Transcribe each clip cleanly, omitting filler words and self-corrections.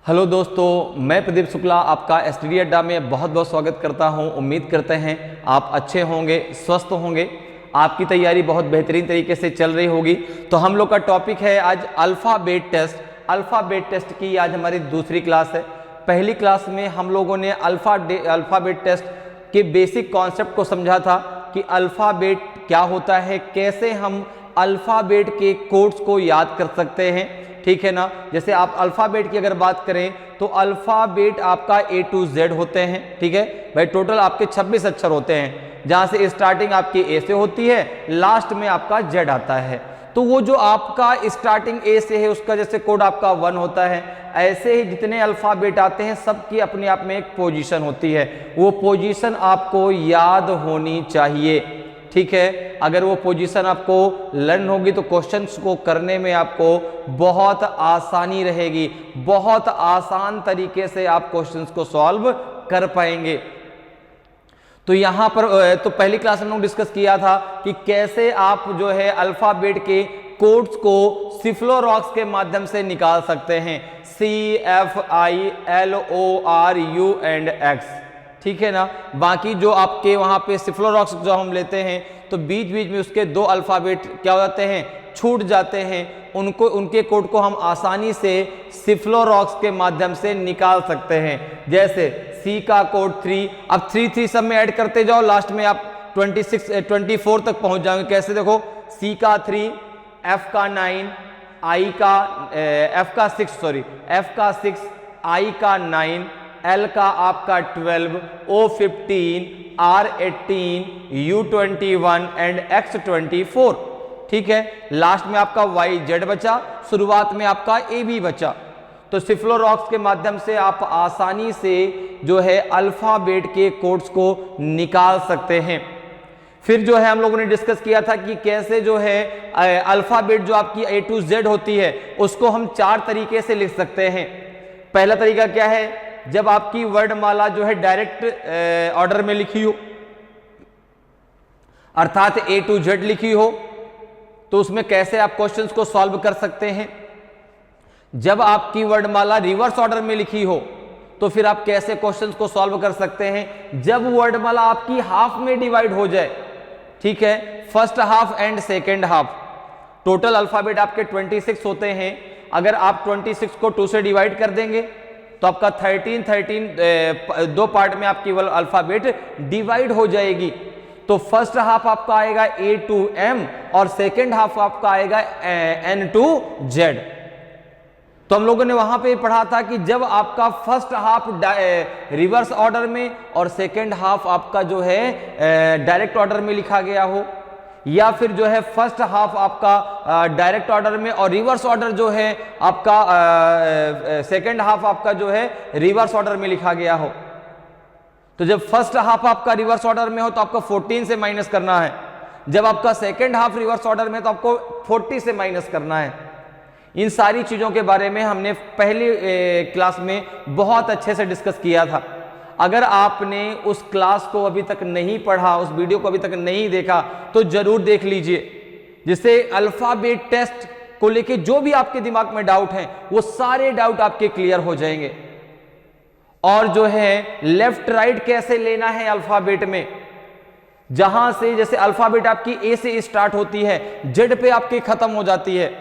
Hello दोस्तों, मैं प्रदीप शुक्ला आपका एसटीडी अड्डा में बहुत बहुत स्वागत करता हूं। उम्मीद करते हैं आप अच्छे होंगे, स्वस्थ होंगे, आपकी तैयारी बहुत बेहतरीन तरीके से चल रही होगी। तो हम लोग का टॉपिक है आज अल्फ़ाबेट टेस्ट। अल्फ़ाबेट टेस्ट की आज हमारी दूसरी क्लास है। पहली क्लास में हम लोगों ने अल्फ़ाबेट टेस्ट के बेसिक कॉन्सेप्ट को समझा था कि अल्फ़ाबेट क्या होता है, कैसे हम अल्फ़ाबेट के कोड्स को याद कर सकते हैं, ठीक है ना। जैसे आप अल्फ़ाबेट की अगर बात करें तो अल्फ़ाबेट आपका A to Z होते हैं, ठीक है भाई। टोटल आपके 26 अक्षर होते हैं, जहाँ से स्टार्टिंग आपकी A से होती है, लास्ट में आपका Z आता है। तो वो जो आपका स्टार्टिंग A से है उसका जैसे कोड आपका 1 होता है, ऐसे ही जितने अल्फ़ाबेट आते हैं सबकी अपने आप में एक पोजीशन होती है। वो पोजीशन आपको याद होनी चाहिए, ठीक है। अगर वो पोजीशन आपको लर्न होगी तो क्वेश्चंस को करने में आपको बहुत आसानी रहेगी, बहुत आसान तरीके से आप क्वेश्चंस को सॉल्व कर पाएंगे। तो यहाँ पर तो पहली क्लास में हम लोग डिस्कस किया था कि कैसे आप जो है अल्फ़ाबेट के कोड्स को सिफ्लोरॉक्स के माध्यम से निकाल सकते हैं, CFILORUX, ठीक है ना। बाकी जो आपके वहाँ पे सिफ्लोरॉक्स जो हम लेते हैं तो बीच बीच में उसके 2 अल्फ़ाबेट क्या हो जाते हैं, छूट जाते हैं। उनके कोड को हम आसानी से सिफ्लोरॉक्स के माध्यम से निकाल सकते हैं। जैसे C का कोड 3, अब 3 सब में ऐड करते जाओ, लास्ट में आप 24 तक पहुंच जाओगे। कैसे देखो, C का 3, F का 9, F का 6, I का 9, L का आपका 12, O 15, R 18, U 21 and X 24, ठीक है। लास्ट में आपका Y Z बचा, शुरुआत में आपका A B बचा। तो सिफ्लोरॉक्स के माध्यम से आप आसानी से जो है अल्फ़ाबेट के कोड्स को निकाल सकते हैं। फिर जो है हम लोगों ने डिस्कस किया था कि कैसे जो है अल्फ़ाबेट जो आपकी A to Z होती है उसको हम 4 तरीके से लिख सकते हैं। पहला तरीका क्या है, जब आपकी वर्णमाला जो है डायरेक्ट ऑर्डर में लिखी हो, अर्थात A to Z लिखी हो, तो उसमें कैसे आप क्वेश्चंस को सॉल्व कर सकते हैं। जब आपकी वर्णमाला रिवर्स ऑर्डर में लिखी हो तो फिर आप कैसे क्वेश्चंस को सॉल्व कर सकते हैं। जब वर्णमाला आपकी हाफ में डिवाइड हो जाए, ठीक है, first half and second half, total alphabet आपके 26 होते हैं। अगर आप 26 को 2 से डिवाइड कर देंगे तो आपका 13 2 पार्ट में आपकी अल्फ़ाबेट डिवाइड हो जाएगी। तो फर्स्ट हाफ आपका आएगा A to M और सेकेंड हाफ आपका आएगा N to Z। तो हम लोगों ने वहां पे पढ़ा था कि जब आपका फर्स्ट हाफ रिवर्स ऑर्डर में और सेकेंड हाफ आपका जो है डायरेक्ट ऑर्डर में लिखा गया हो, या फिर जो है फर्स्ट हाफ आपका डायरेक्ट ऑर्डर में और रिवर्स ऑर्डर जो है आपका सेकेंड हाफ आपका जो है रिवर्स ऑर्डर में लिखा गया हो। तो जब फर्स्ट हाफ आपका रिवर्स ऑर्डर में हो तो आपको 14 से माइनस करना है। जब आपका सेकेंड हाफ रिवर्स ऑर्डर में तो आपको 40 से माइनस करना है। इन सारी चीज़ों के बारे में हमने पहली क्लास में बहुत अच्छे से डिस्कस किया था। अगर आपने उस क्लास को अभी तक नहीं पढ़ा, उस वीडियो को अभी तक नहीं देखा, तो जरूर देख लीजिए, जिससे अल्फ़ाबेट टेस्ट को लेके जो भी आपके दिमाग में डाउट हैं वो सारे डाउट आपके क्लियर हो जाएंगे। और जो है लेफ्ट राइट कैसे लेना है अल्फ़ाबेट में, जहां से जैसे अल्फ़ाबेट आपकी A से स्टार्ट होती है, Z पे आपकी खत्म हो जाती है।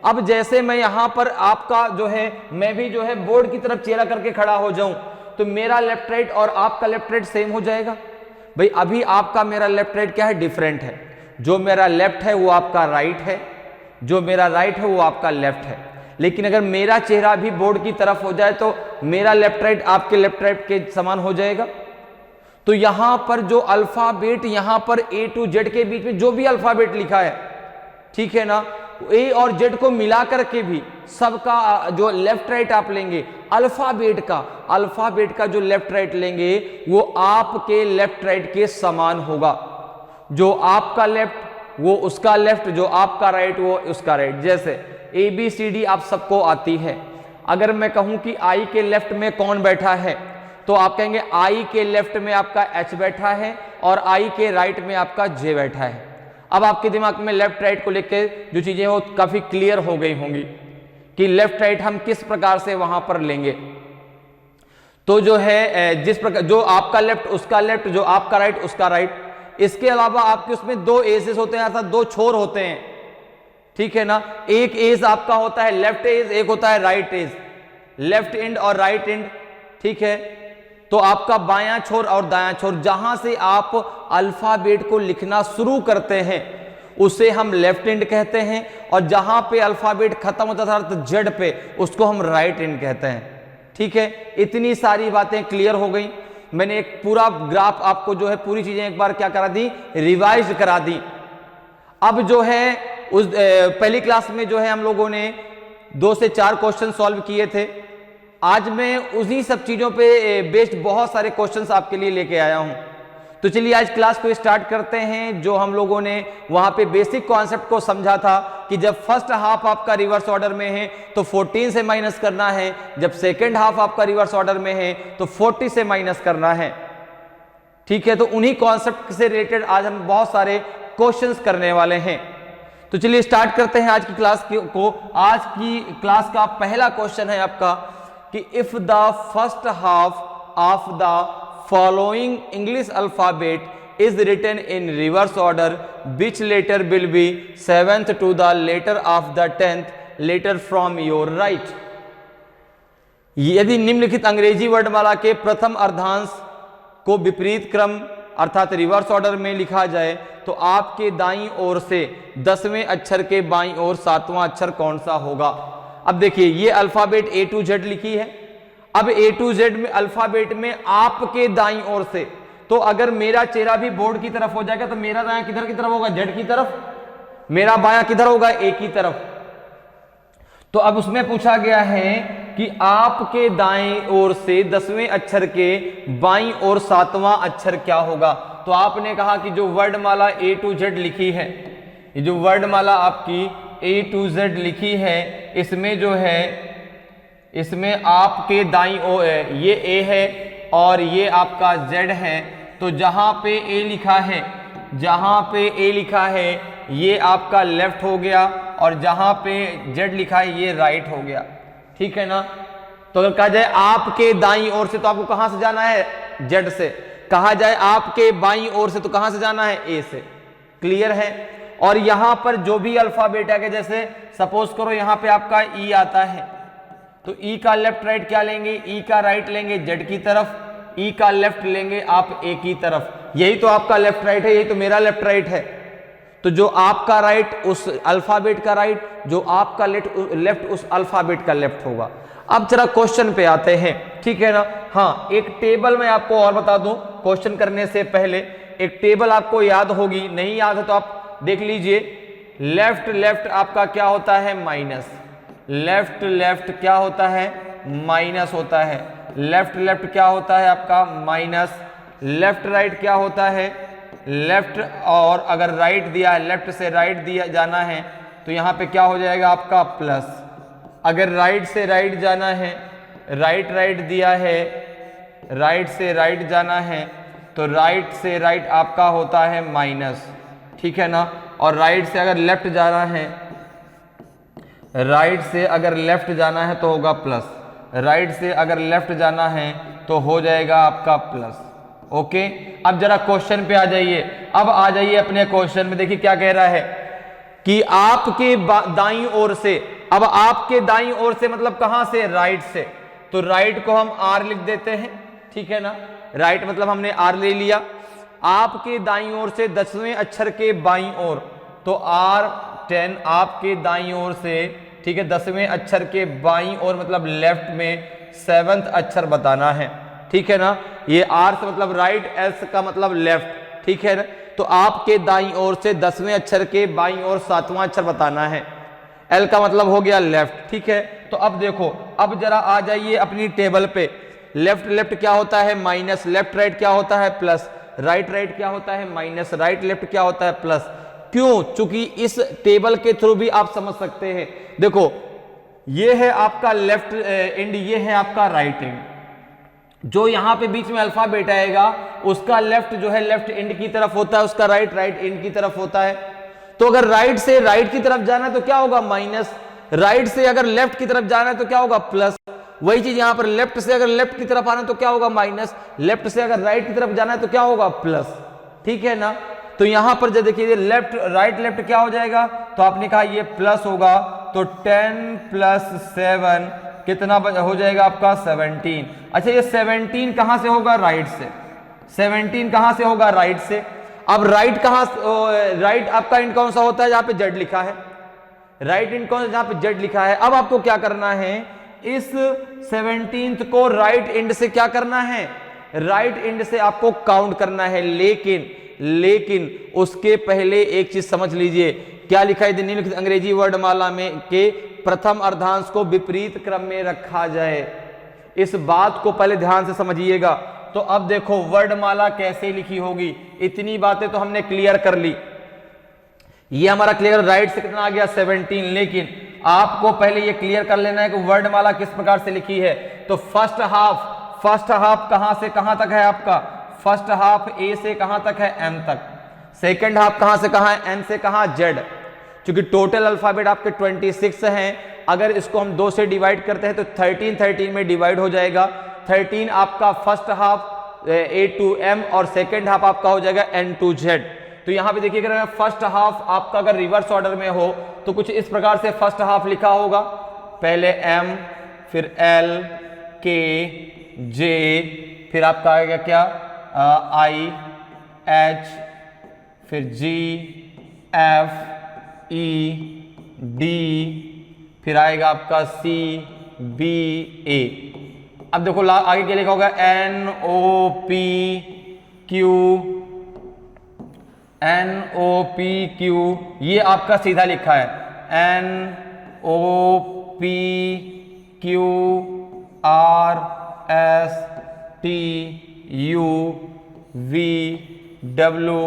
अब जैसे मैं यहां पर आपका जो है मैं भी जो है बोर्ड की तरफ चेहरा करके खड़ा हो जाऊं तो मेरा लेफ्ट राइट और आपका लेफ्ट राइट सेम हो जाएगा। भाई अभी आपका मेरा लेफ्ट राइट क्या है, डिफरेंट है। जो मेरा लेफ्ट है वो आपका राइट है, जो मेरा राइट है वो आपका लेफ्ट है। लेकिन अगर मेरा चेहरा भी बोर्ड की तरफ हो जाए तो मेरा लेफ्ट राइट आपके लेफ्ट राइट के समान हो जाएगा। तो यहां पर जो अल्फ़ाबेट यहां पर A to Z के बीच में जो भी अल्फ़ाबेट लिखा है, ठीक है ना, A और Z को मिला करके भी सबका जो लेफ्ट राइट आप लेंगे अल्फ़ाबेट का जो लेफ्ट राइट लेंगे वो आपके लेफ्ट राइट के समान होगा। जो आपका लेफ्ट वो उसका लेफ्ट, जो आपका राइट वो उसका राइट। जैसे ABCD आप सबको आती है। अगर मैं कहूं कि I के लेफ्ट में कौन बैठा है तो आप कहेंगे I के लेफ्ट में आपका H बैठा है और I के राइट में आपका J बैठा है। अब आपके दिमाग में लेफ्ट राइट को लेकर जो चीजें वो काफी क्लियर हो गई होंगी कि लेफ्ट राइट हम किस प्रकार से वहां पर लेंगे। तो जो है जिस प्रकार जो आपका लेफ्ट उसका लेफ्ट, जो आपका राइट उसका राइट। इसके अलावा आपके उसमें दो एजेस होते हैं अर्थात दो छोर होते हैं, ठीक है ना। एक एज आपका होता है लेफ्ट एज, एक होता है राइट एज, लेफ्ट एंड और राइट एंड, ठीक है। तो आपका बायां छोर और दायां छोर, जहां से आप अल्फाबेट को लिखना शुरू करते हैं उसे हम लेफ्ट एंड कहते हैं, और जहां पे अल्फाबेट खत्म होता था तो जेड पे, उसको हम राइट एंड कहते हैं, ठीक है। इतनी सारी बातें क्लियर हो गई। मैंने एक पूरा ग्राफ आपको जो है पूरी चीजें एक बार क्या करा दी, रिवाइज करा दी। अब जो है उस पहली क्लास में जो है हम लोगों ने 2 से 4 क्वेश्चन सॉल्व किए थे। आज मैं उसी सब चीजों पे बेस्ड बहुत सारे क्वेश्चंस आपके लिए लेके आया हूं। तो चलिए आज क्लास को स्टार्ट करते हैं। जो हम लोगों ने वहां पे बेसिक कॉन्सेप्ट को समझा था कि जब फर्स्ट हाफ आपका रिवर्स ऑर्डर में है तो 14 से माइनस करना है, जब सेकेंड हाफ आपका रिवर्स ऑर्डर में है तो 40 से माइनस करना है, ठीक है। तो उन्हीं कॉन्सेप्ट से रिलेटेड आज हम बहुत सारे क्वेश्चंस करने वाले हैं। तो चलिए स्टार्ट करते हैं आज की क्लास को। आज की क्लास का पहला क्वेश्चन है आपका कि if the first half of the following English alphabet is written in reverse order, which letter will be 7th to the letter of the 10th letter from your right. यदि निम्नलिखित अंग्रेजी वर्णमाला के प्रथम अर्धांश को विपरीत क्रम अर्थात रिवर्स ऑर्डर में लिखा जाए तो आपके दाईं ओर से 10वें अक्षर के बाईं ओर 7वां अक्षर कौन सा होगा। अब देखिए ये अल्फाबेट A to Z लिखी है। अब A to Z में अल्फाबेट में आपके दाईं ओर से, तो अगर मेरा चेहरा भी बोर्ड की तरफ हो जाएगा तो मेरा दायां किधर की तरफ होगा, Z की तरफ, मेरा बायां किधर होगा, A की तरफ। तो अब उसमें पूछा गया है कि आपके दाएं ओर से 10वें अक्षर के बाईं ओर 7वां अक्षर क्या होगा। तो आपने कहा कि जो वर्णमाला A to Z लिखी है, ये जो वर्णमाला आपकी A to Z लिखी है, इसमें जो है, इसमें आपके दाईं ओर ये A है और ये आपका Z है। तो जहां पे A लिखा है, जहां पे A लिखा है ये आपका लेफ्ट हो गया, और जहां पे Z लिखा है ये राइट हो गया, ठीक है ना। तो अगर कहा जाए आपके दाईं ओर से तो आपको कहां से जाना है, Z से। कहा जाए आपके बाईं ओर से तो कहां से जाना है, A से। क्लियर है। और यहां पर जो भी अल्फाबेट है, जैसे सपोज करो यहां पे आपका E आता है, तो E का लेफ्ट राइट क्या लेंगे, E का राइट लेंगे Z की तरफ, E का लेफ्ट लेंगे आप A की तरफ। यही तो आपका लेफ्ट राइट है, यही तो मेरा लेफ्ट राइट है। तो जो आपका राइट उस अल्फाबेट का राइट, जो आपका लेफ्ट उस अल्फाबेट का लेफ्ट होगा। अब जरा क्वेश्चन पे आते हैं, ठीक है ना। हाँ, एक टेबल में आपको और बता दूं, क्वेश्चन करने से पहले एक टेबल आपको याद होगी, नहीं याद है तो आप देख लीजिए। लेफ्ट लेफ्ट आपका क्या होता है, माइनस। लेफ्ट लेफ्ट क्या होता है, माइनस होता है। लेफ्ट लेफ्ट क्या होता है आपका, माइनस। लेफ्ट राइट क्या होता है, लेफ्ट। और अगर राइट दिया है, लेफ्ट से राइट दिया जाना है तो यहां पे क्या हो जाएगा आपका, प्लस। अगर राइट से राइट जाना है, राइट राइट दिया है, राइट से राइट जाना है तो राइट से राइट आपका होता है माइनस, ठीक है ना। और राइट से अगर लेफ्ट जाना है, राइट से अगर लेफ्ट जाना है तो होगा प्लस, राइट से अगर लेफ्ट जाना है तो हो जाएगा आपका प्लस। ओके, अब जरा क्वेश्चन पे आ जाइए। अब आ जाइए अपने क्वेश्चन में, देखिए क्या कह रहा है कि आपके दाईं ओर से, अब आपके दाईं ओर से मतलब कहां से, राइट से। तो राइट को हम R लिख देते हैं, ठीक है ना। राइट मतलब हमने R ले लिया। आपके दाईं ओर से 10वें अक्षर के बाईं ओर, तो R10 आपके दाईं ओर से, ठीक है, 10वें अक्षर के बाईं ओर मतलब लेफ्ट में 7th अक्षर बताना है, ठीक है ना। ये R से मतलब राइट, L का मतलब लेफ्ट, ठीक है ना। तो आपके दाईं ओर से 10वें अक्षर के बाईं ओर 7वां अक्षर बताना है। L का मतलब हो गया लेफ्ट, ठीक है। तो अब देखो, अब जरा आ जाइए अपनी टेबल पे। लेफ्ट लेफ्ट क्या होता है, माइनस। लेफ्ट राइट क्या होता है, प्लस। राइट राइट क्या होता है, माइनस। राइट लेफ्ट क्या होता है, प्लस। क्यों? चूंकि इस टेबल के थ्रू भी आप समझ सकते हैं। देखो, ये है आपका लेफ्ट एंड, ये है आपका राइट एंड। जो यहां पे बीच में अल्फाबेट आएगा उसका लेफ्ट जो है लेफ्ट एंड की तरफ होता है, उसका राइट राइट एंड की तरफ होता है। तो अगर राइट से राइट की तरफ जाना है तो क्या होगा, माइनस। राइट से अगर लेफ्ट की तरफ जाना है तो क्या होगा, प्लस। वही चीज यहां पर लेफ्ट से अगर लेफ्ट की तरफ आना है तो क्या होगा माइनस, लेफ्ट से अगर राइट की तरफ जाना है तो क्या होगा प्लस, ठीक है ना। तो यहां पर जब देखिए लेफ्ट राइट लेफ्ट क्या हो जाएगा, तो आपने कहा ये प्लस होगा, तो 10 प्लस 7 कितना हो जाएगा आपका 17। अच्छा ये 17 कहां से होगा, राइट से, 17 कहां से होगा, राइट से। अब राइट कहां, राइट आपका इंड कौन सा होता है, जहां पे जेड लिखा है, राइट इंड कौन सा जहां पे जेड लिखा है। अब आपको क्या करना है, इस 17 को राइट इंड से क्या करना है, राइट इंड से आपको काउंट करना है। लेकिन उसके पहले एक चीज समझ लीजिए, क्या लिखा है, निम्नलिखित अंग्रेजी वर्णमाला में के प्रथम अर्धांश को विपरीत क्रम में रखा जाए। इस बात को पहले ध्यान से समझिएगा। तो अब देखो वर्णमाला कैसे लिखी होगी, इतनी बातें तो हमने क्लियर कर ली, ये हमारा क्लियर, राइट से कितना आ गया 17। लेकिन आपको पहले ये क्लियर कर लेना है कि वर्णमाला किस प्रकार से लिखी है। तो फर्स्ट हाफ कहां से कहां तक है आपका, फर्स्ट हाफ ए से कहां तक है, एम तक। सेकंड हाफ कहां से कहां है, एन से कहां, जेड। क्योंकि टोटल अल्फाबेट आपके 26 हैं, अगर इसको हम 2 से डिवाइड करते हैं तो 13 में डिवाइड हो जाएगा। 13 आपका first half A to M और सेकंड हाफ आपका हो जाएगा एन टू जेड। तो यहां पे देखिए अगर फर्स्ट हाफ आपका अगर रिवर्स ऑर्डर में हो तो कुछ इस प्रकार से फर्स्ट हाफ लिखा होगा, पहले एम, फिर एल, के, जे, फिर आपका आएगा क्या आई, एच, फिर जी, एफ, ई, डी, फिर आएगा आपका सी, बी, ए। अब देखो आगे क्या लिखा होगा, N O P Q, N O P Q, ये आपका सीधा लिखा है, N O P Q R S T U V W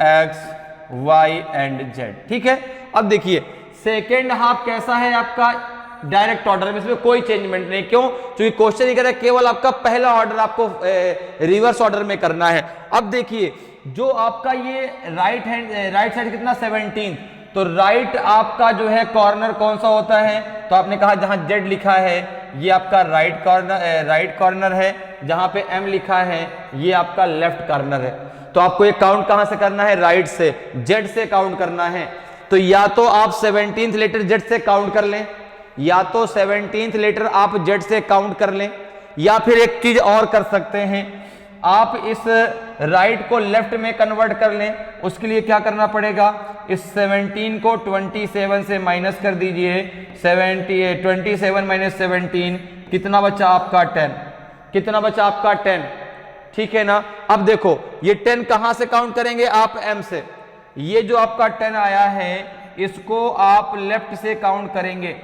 X Y and Z, ठीक है। अब देखिए सेकेंड हाफ कैसा है आपका, डायरेक्ट ऑर्डर में, इसमें कोई चेंजमेंट नहीं। क्यों, क्योंकि क्वेश्चन ही कह रहा है केवल आपका पहला ऑर्डर आपको रिवर्स ऑर्डर में करना है। अब देखिए जो आपका ये राइट साइड कितना 17, तो राइट आपका जो है कॉर्नर कौन सा होता है, तो आपने कहा जहां जेड लिखा है ये आपका राइट कॉर्नर है, जहां पे एम लिखा है ये आपका लेफ्ट कॉर्नर है। तो आपको ये काउंट कहां से करना है, राइट से, जेड से काउंट करना है। तो या तो आप 17th लेटर जेड से काउंट कर लें, या तो 17th लेटर आप जेड से काउंट कर लें, या फिर एक चीज और कर सकते हैं, आप इस राइट को लेफ्ट में कन्वर्ट कर लें। उसके लिए क्या करना पड़ेगा, इस 17 को 27 से माइनस कर दीजिए, 27 माइनस 17 कितना बचा आपका 10, कितना बचा आपका 10, ठीक है ना। अब देखो ये 10 कहां से काउंट करेंगे आप, एम से। ये जो आपका 10 आया है इसको आप लेफ्ट से काउंट करेंगे,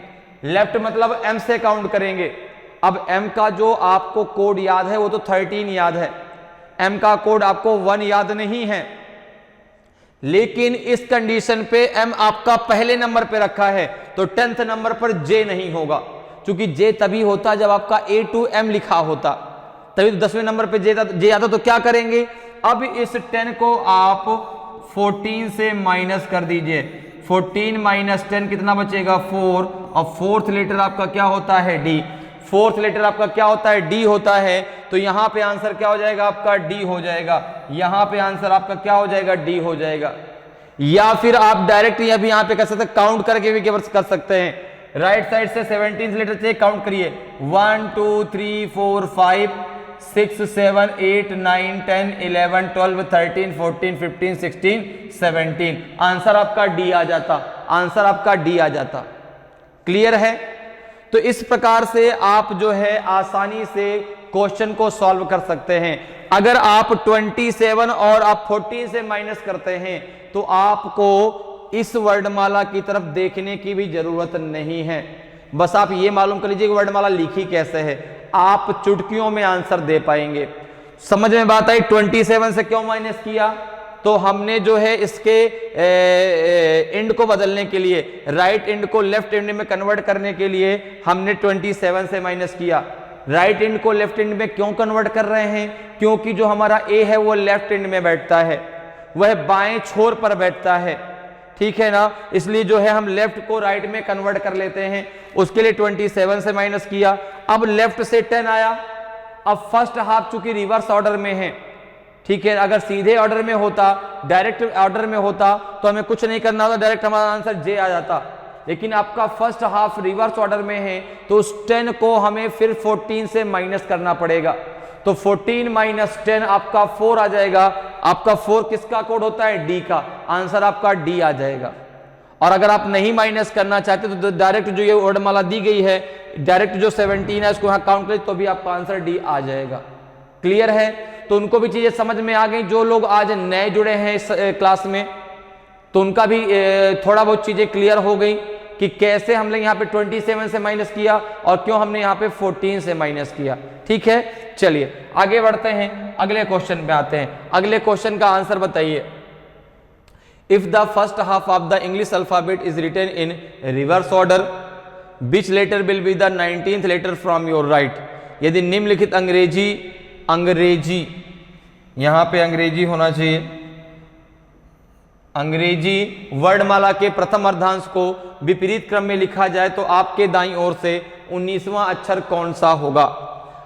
लेफ्ट मतलब एम से काउंट करेंगे। अब एम का जो आपको कोड याद है वो तो 13 याद है, एम का कोड आपको 1 याद नहीं है। लेकिन इस कंडीशन पे एम आपका पहले नंबर पे रखा है, तो 10th नंबर पर जे नहीं होगा, क्योंकि जे तभी होता जब आपका ए टू एम लिखा होता, तभी तो 10वें नंबर पे जे आता। तो क्या करेंगे, अब इस 10 को आप 14 से माइनस कर दीजिए, 14 माइनस 10 कितना बचेगा 4, और फोर्थ लेटर आपका क्या होता है डी, फोर्थ लेटर आपका क्या होता है डी होता है। तो यहां पे आंसर क्या हो जाएगा आपका डी हो जाएगा, यहां पे आंसर आपका क्या हो जाएगा डी हो जाएगा। या फिर आप डायरेक्ट यहां पे कर सकते हैं, काउंट करके भी कर सकते हैं। राइट साइड से 17th लेटर से काउंट करिए, 1 2 3 4 5 6 7 8 9 10 11 12 13 14 15 16 17, आंसर आपका डी आ जाता, आंसर आपका डी आ जाता। क्लियर है। तो इस प्रकार से आप जो है आसानी से क्वेश्चन को सॉल्व कर सकते हैं। अगर आप 27 और आप 14 से माइनस करते हैं तो आपको इस वर्णमाला की तरफ देखने की भी जरूरत नहीं है, बस आप ये मालूम कर लीजिए कि वर्णमाला लिखी कैसे है, आप चुटकियों में आंसर दे पाएंगे। समझ में बात आई। 27 से क्यों माइनस किया, तो हमने जो है इसके एंड को बदलने के लिए, राइट एंड को लेफ्ट एंड में कन्वर्ट करने के लिए हमने 27 से माइनस किया। राइट एंड को लेफ्ट एंड में क्यों कन्वर्ट कर रहे हैं, क्योंकि जो हमारा ए है वो लेफ्ट एंड में बैठता है, वह बाएं छोर पर बैठता है, ठीक है ना, इसलिए जो है हम लेफ्ट को राइट में कन्वर्ट कर लेते हैं। उसके लिए 27 से माइनस किया, अब लेफ्ट से 10 आया। अब फर्स्ट हाफ चूंकि रिवर्स ऑर्डर में है, ठीक है, अगर सीधे ऑर्डर में होता, डायरेक्ट ऑर्डर में होता तो हमें कुछ नहीं करना होता, डायरेक्ट हमारा आंसर जे आ जाता। लेकिन आपका फर्स्ट हाफ रिवर्स ऑर्डर में है तो उस 10 को हमें फिर 14 से माइनस करना पड़ेगा। तो 14 माइनस 10 आपका 4 आ जाएगा। आपका 4 किसका कोड होता है? डी का। आंसर आपका डी आ जाएगा। और अगर आप नहीं माइनस करना चाहते तो डायरेक्ट जो ये वर्णमाला दी गई है, डायरेक्ट जो 17 है उसको यहां काउंट करें तो भी आपका आंसर डी आ जाएगा। क्लियर है? तो उनको भी चीजें समझ में आ गई। जो लोग आज नए जुड़े हैं इस क्लास में तो उनका भी थोड़ा बहुत चीजें क्लियर हो गई कि कैसे हमने यहाँ पे 27 से माइनस किया और क्यों हमने यहाँ पे 14 से माइनस किया। ठीक है, चलिए आगे बढ़ते हैं, अगले क्वेश्चन पे आते हैं। अगले क्वेश्चन का आंसर बताइए। If the first half of the English alphabet is written in reverse order, which letter will be the 19th letter from your right. यदि निम्नलिखित अंग्रेजी यहां पे अंग्रेजी होना चाहिए, अंग्रेजी वर्णमाला के प्रथम अर्धांश को विपरीत क्रम में लिखा जाए तो आपके दाईं ओर से 19वां अक्षर कौन सा होगा।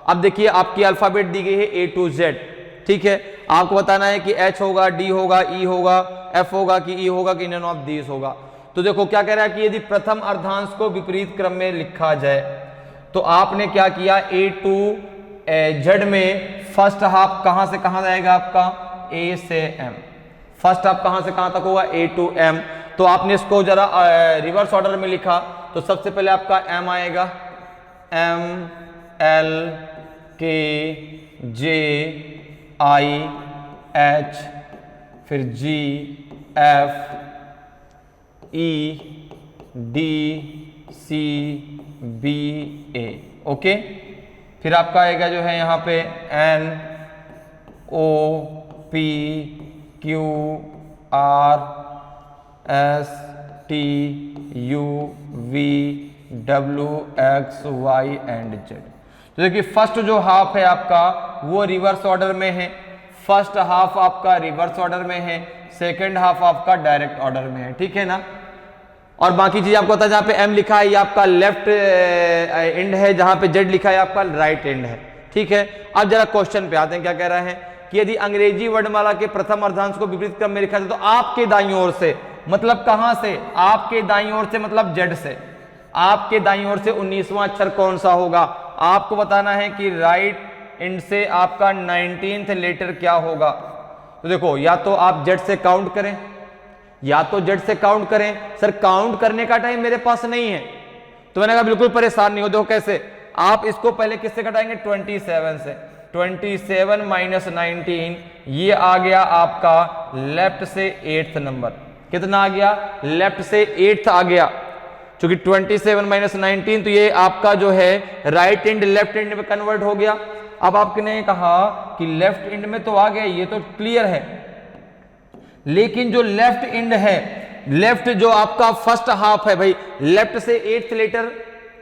अब देखिए आपकी अल्फाबेट दी गई है A to Z, ठीक है, आपको बताना है कि H होगा, D होगा, E होगा, F होगा कि E होगा कि नन ऑफ दीज होगा। तो देखो क्या कह रहा है कि यदि प्रथम अर्धांश को विपरीत क्रम में लिखा जाए तो आपने क्या किया, A to Z में फर्स्ट हाफ कहां से कहां जाएगा आपका, A से M। फर्स्ट हाफ कहां से कहां तक होगा, A to M। तो आपने इसको जरा रिवर्स ऑर्डर में लिखा तो सबसे पहले आपका M आएगा, M L K J I H, फिर G F E D C B A, okay. फिर आपका आएगा जो है यहाँ पे N O P Q R S T U V W X Y and Z। तो देखिए फर्स्ट जो हाफ है आपका वो रिवर्स ऑर्डर में है, फर्स्ट हाफ आपका रिवर्स ऑर्डर में है, सेकंड हाफ आपका डायरेक्ट ऑर्डर में है, ठीक है ना। और बाकी चीज आपको पता है, जहां पे M लिखा है ये आपका लेफ्ट एंड है, जहां पे Z लिखा है आपका राइट एंड है, ठीक है। अब जरा क्वेश्चन पे आते हैं, क्या कह रहा है कि यदि अंग्रेजी वर्णमाला के प्रथम अर्धांश को विपरीत क्रम में लिखा जाए तो आपके दाईं ओर से, मतलब कहां से, आपके दाईं ओर से मतलब Z से, आपके दाईं ओर से 19वां अक्षर कौन सा होगा। आपको बताना है कि राइट एंड से आपका 19th लेटर क्या होगा। तो देखो या तो आप Z से काउंट करें या तो Z से काउंट करें। सर काउंट करने का टाइम मेरे पास नहीं है, तो मैंने कहा बिल्कुल परेशान नहीं हो। देखो कैसे, आप इसको पहले किससे घटाएंगे, 27 से। 27 माइनस 19 ये आ गया आपका लेफ्ट से 8th नंबर। कितना आ गया, लेफ्ट से 8th आ गया। चूंकि 27 माइनस 19 तो ये आपका जो है राइट एंड लेफ्ट एंड में कन्वर्ट हो गया। अब आपने कहा कि लेफ्ट एंड में तो आ गया, ये तो क्लियर है, लेकिन जो लेफ्ट एंड है, लेफ्ट जो आपका फर्स्ट हाफ है भाई, लेफ्ट से 8th लेटर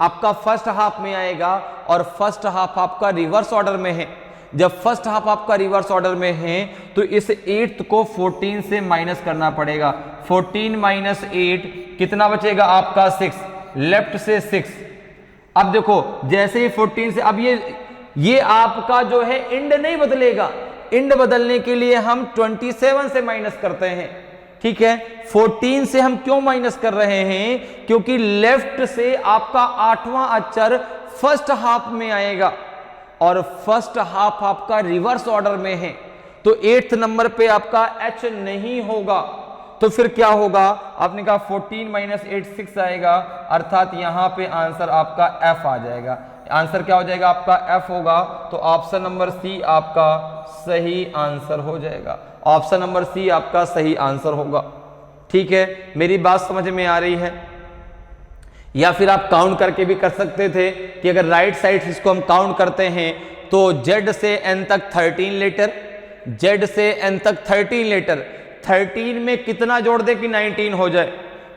आपका फर्स्ट हाफ में आएगा और फर्स्ट हाफ आपका रिवर्स ऑर्डर में है। जब फर्स्ट हाफ आपका रिवर्स ऑर्डर में है तो इस 8th को 14 से माइनस करना पड़ेगा। 14 माइनस 8 कितना बचेगा आपका 6, लेफ्ट से 6। अब देखो जैसे ही 14 से, अब ये आपका जो है एंड नहीं बदलेगा, एंड बदलने के लिए हम 27 से माइनस करते हैं, ठीक है। 14 से हम क्यों माइनस कर रहे हैं, क्योंकि लेफ्ट से आपका 8वां अक्षर फर्स्ट हाफ में आएगा और फर्स्ट हाफ आपका रिवर्स ऑर्डर में है, तो 8th नंबर पे आपका H नहीं होगा। तो फिर क्या होगा, आपने कहा 14 माइनस 8 6 आएगा, अर्थात यहां पे आंसर आपका F आ जाएगा। आंसर क्या हो जाएगा आपका F होगा। तो ऑप्शन नंबर सी आपका सही आंसर हो जाएगा। ऑप्शन नंबर सी आपका सही आंसर होगा, ठीक है। मेरी बात समझ में आ रही है। या फिर आप काउंट करके भी कर सकते थे कि अगर राइट साइड इसको हम काउंट करते हैं तो Z से N तक 13 लेटर, Z से N तक 13 लेटर, 13 में कितना जोड़ दें कि 19 हो जाए,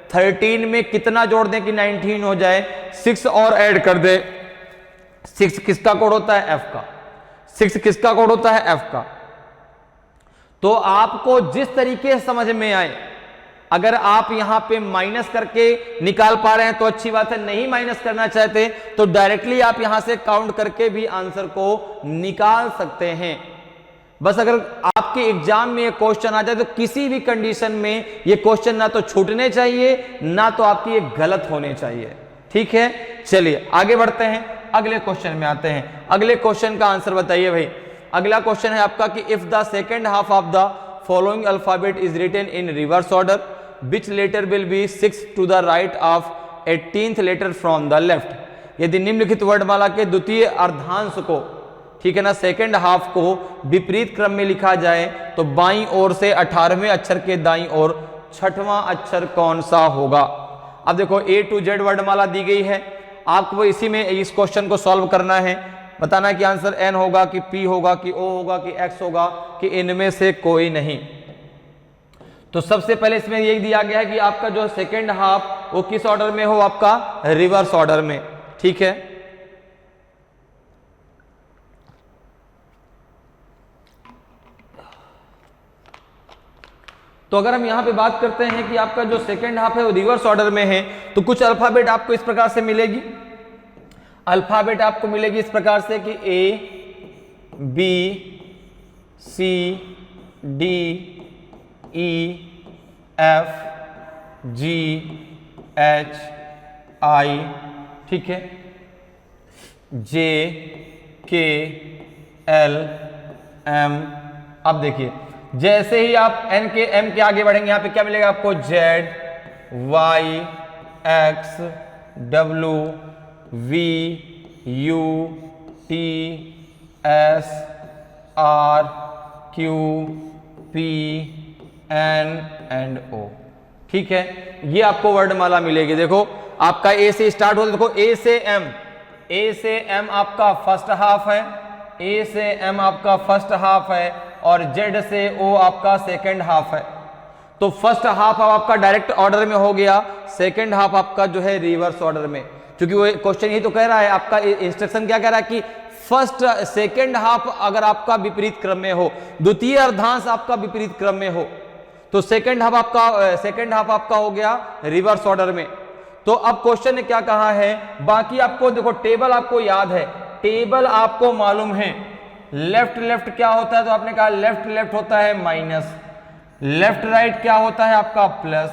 13 में कितना जोड़ दें कि 19 हो जाए, 6 और ऐड कर दे। 6 किसका कोड होता है, F का। 6 किसका कोड होता है, F का। तो आपको जिस तरीके से समझ में आए अगर आप यहां पे माइनस करके निकाल पा रहे हैं तो अच्छी बात है, नहीं माइनस करना चाहते तो डायरेक्टली आप यहां से काउंट करके भी आंसर को निकाल सकते हैं। बस अगर आपके एग्जाम में ये क्वेश्चन आ जाए तो किसी भी कंडीशन में ये क्वेश्चन ना तो छूटने चाहिए ना तो आपकी ये गलत होने चाहिए। ठीक है, चलिए आगे बढ़ते हैं, अगले क्वेश्चन में आते हैं। अगले क्वेश्चन का आंसर बताइए भाई। अगला क्वेश्चन है आपका कि if the second half of the following alphabet is written in reverse order which letter will be 6 to the right of 18th letter from the left. यदि निम्नलिखित वर्णमाला के द्वितीय अर्धांश को, ठीक है ना, सेकेंड हाफ को विपरीत क्रम में लिखा जाए तो बाईं ओर से 18वें अक्षर के दाईं ओर 6वां अक्षर कौन सा होगा। अब देखो A to Z वर्णमाला दी गई है, आपको इसी में इस क्वेश्चन को सॉल्व करना है, बताना है कि आंसर N होगा कि P होगा कि O होगा कि X होगा कि इनमें से कोई नहीं। तो सबसे पहले इसमें यही दिया गया है कि आपका जो सेकेंड हाफ वो किस ऑर्डर में हो, आपका रिवर्स ऑर्डर में। ठीक है, तो अगर हम यहां पे बात करते हैं कि आपका जो सेकेंड हाफ है वो रिवर्स ऑर्डर में है तो कुछ अल्फाबेट आपको इस प्रकार से मिलेगी। अल्फाबेट आपको मिलेगी इस प्रकार से कि A B C D E F G H I, ठीक है, J K L M। अब देखिए जैसे ही आप N के M के आगे बढ़ेंगे यहां पे क्या मिलेगा आपको, Z Y X W V U T S R Q P N and O। ठीक है, ये आपको वर्णमाला मिलेगी। देखो आपका A से स्टार्ट होता है, देखो A से M आपका फर्स्ट हाफ है, A से M आपका फर्स्ट हाफ है और Z से O आपका सेकंड हाफ है। तो फर्स्ट हाफ आपका डायरेक्ट ऑर्डर में हो गया, सेकंड हाफ आपका जो है रिवर्स ऑर्डर में, क्योंकि वो क्वेश्चन यही तो कह रहा है, आपका इंस्ट्रक्शन क्या कह रहा है कि फर्स्ट सेकंड हाफ अगर आपका विपरीत क्रम में हो, द्वितीय अर्धांश आपका विपरीत क्रम में हो, तो सेकंड हाफ आपका हो गया रिवर्स ऑर्डर में। तो अब क्वेश्चन ने क्या कहा है, बाकी आपको देखो टेबल आपको याद है, टेबल आपको मालूम है, लेफ्ट लेफ्ट क्या होता है, तो आपने कहा लेफ्ट लेफ्ट होता है माइनस, लेफ्ट राइट क्या होता है आपका प्लस,